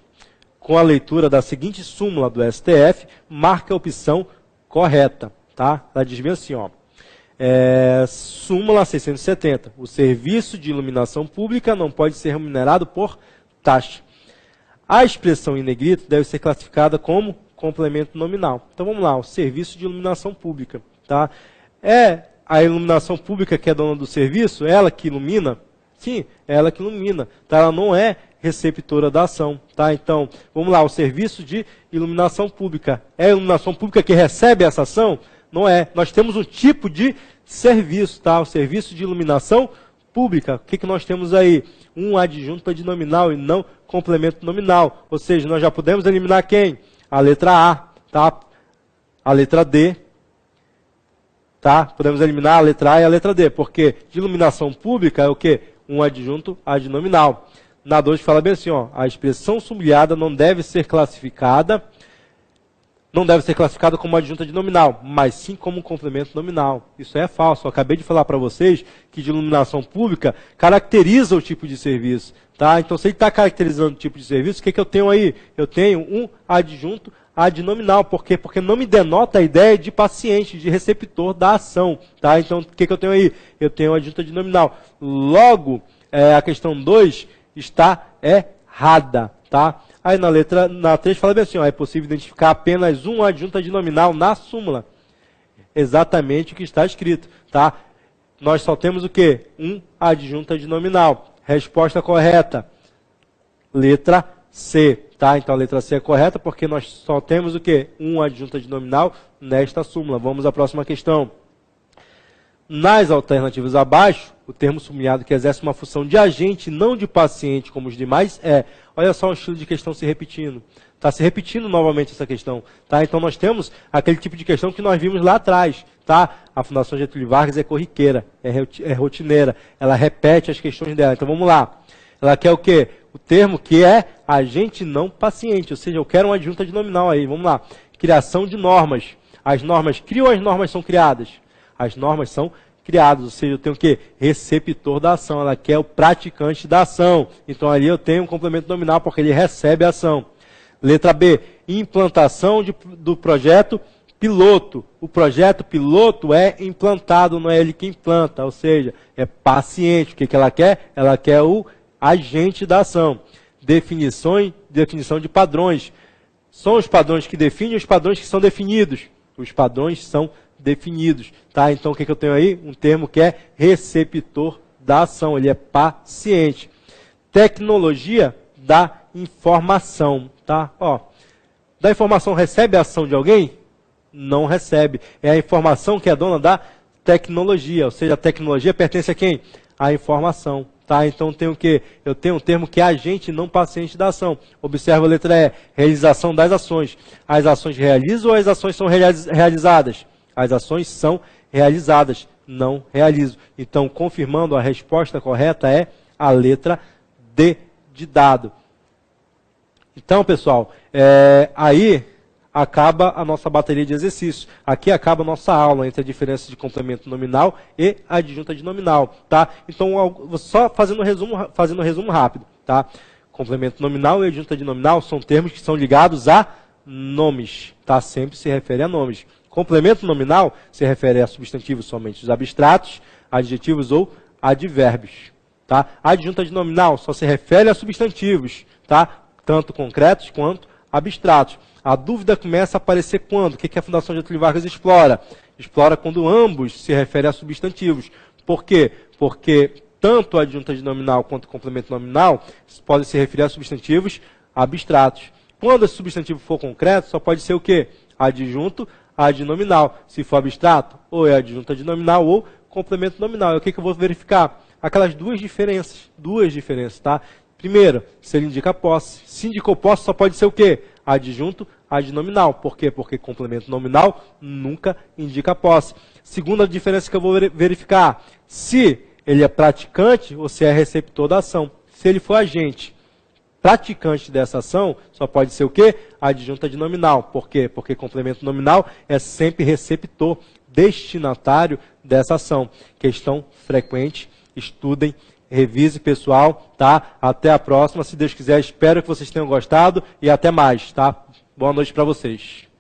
com a leitura da seguinte súmula do STF, marca a opção correta, tá? Ela diz bem assim, ó. Súmula 670. O serviço de iluminação pública não pode ser remunerado por taxa. A expressão em negrito deve ser classificada como complemento nominal. Então vamos lá, o serviço de iluminação pública, tá? É a iluminação pública que é dona do serviço? Ela que ilumina? Sim, é ela que ilumina, tá? Ela não é receptora da ação, tá? Então, vamos lá, o serviço de iluminação pública. É a iluminação pública que recebe essa ação? Não é. Nós temos um tipo de serviço, tá? O serviço de iluminação pública. O que nós temos aí? Um adjunto adnominal e não complemento nominal. Ou seja, nós já podemos eliminar quem? A letra A, tá? A letra D, tá? Podemos eliminar a letra A e a letra D, porque de iluminação pública é o quê? Um adjunto adnominal. Na 2 fala bem assim, ó, a expressão sublinhada não deve ser classificada como adjunto adnominal, mas sim como complemento nominal. Isso é falso. Eu acabei de falar para vocês que de iluminação pública caracteriza o tipo de serviço. Tá? Então, se ele está caracterizando o tipo de serviço, o que eu tenho aí? Eu tenho um adjunto adnominal. Por quê? Porque não me denota a ideia de paciente, de receptor da ação. Tá? Então, o que eu tenho aí? Eu tenho um adjunto adnominal. Logo, a questão 2 está errada. Tá? Aí na 3 fala bem assim, ó, é possível identificar apenas um adjunto adnominal na súmula. Exatamente o que está escrito. Tá? Nós só temos o quê? Um adjunto adnominal. Resposta correta, letra C. Tá? Então a letra C é correta porque nós só temos o quê? Um adjunto adnominal nesta súmula. Vamos à próxima questão. Nas alternativas abaixo, o termo sublinhado que exerce uma função de agente, não de paciente, como os demais, olha só o estilo de questão se repetindo. Está se repetindo novamente essa questão. Tá? Então nós temos aquele tipo de questão que nós vimos lá atrás. Tá? A Fundação Getúlio Vargas é corriqueira, é rotineira. Ela repete as questões dela. Então vamos lá. Ela quer o quê? O termo que é agente não paciente. Ou seja, eu quero um adjunto adnominal aí. Vamos lá. Criação de normas. As normas criam ou as normas são criadas? As normas são criadas, ou seja, eu tenho o quê? Receptor da ação, ela quer o praticante da ação. Então ali eu tenho um complemento nominal porque ele recebe a ação. Letra B, implantação do projeto piloto. O projeto piloto é implantado, não é ele que implanta, ou seja, é paciente. O que ela quer? Ela quer o agente da ação. Definição de padrões. São os padrões que definem os padrões que são definidos. Os padrões são definidos. Tá? Então, o que eu tenho aí? Um termo que é receptor da ação. Ele é paciente. Tecnologia da informação. Tá? Ó, da informação recebe a ação de alguém? Não recebe. É a informação que é dona da tecnologia. Ou seja, a tecnologia pertence a quem? A informação. Tá? Então, tem o quê? Eu tenho um termo que é agente não paciente da ação. Observa a letra E. Realização das ações. As ações realizam ou as ações são realizadas? As ações são realizadas, não realizo. Então, confirmando, a resposta correta é a letra D de dado. Então, pessoal, aí acaba a nossa bateria de exercícios. Aqui acaba a nossa aula entre a diferença de complemento nominal e adjunto adnominal. Tá? Então, só fazendo um resumo rápido. Tá? Complemento nominal e adjunto adnominal são termos que são ligados a nomes. Tá? Sempre se refere a nomes. Complemento nominal se refere a substantivos somente os abstratos, adjetivos ou advérbios. Tá? Adjunto adnominal só se refere a substantivos, tá? Tanto concretos quanto abstratos. A dúvida começa a aparecer quando? O que a Fundação Getúlio Vargas explora? Explora quando ambos se referem a substantivos. Por quê? Porque tanto adjunto adnominal quanto complemento nominal podem se referir a substantivos abstratos. Quando esse substantivo for concreto, só pode ser o quê? Adjunto adnominal. Se for abstrato, ou é adjunto adnominal ou complemento nominal. E o que eu vou verificar? aquelas duas diferenças, tá? Primeiro, se ele indica posse. Se indicou posse, só pode ser o quê? Adjunto adnominal. Por quê? Porque complemento nominal nunca indica posse. Segunda diferença que eu vou verificar, se ele é praticante ou se é receptor da ação. Se ele for agente praticante dessa ação, só pode ser o quê? Adjunto adnominal. Por quê? Porque complemento nominal é sempre receptor, destinatário dessa ação. Questão frequente, estudem, revise, pessoal, tá? Até a próxima, se Deus quiser. Espero que vocês tenham gostado e até mais, tá? Boa noite para vocês.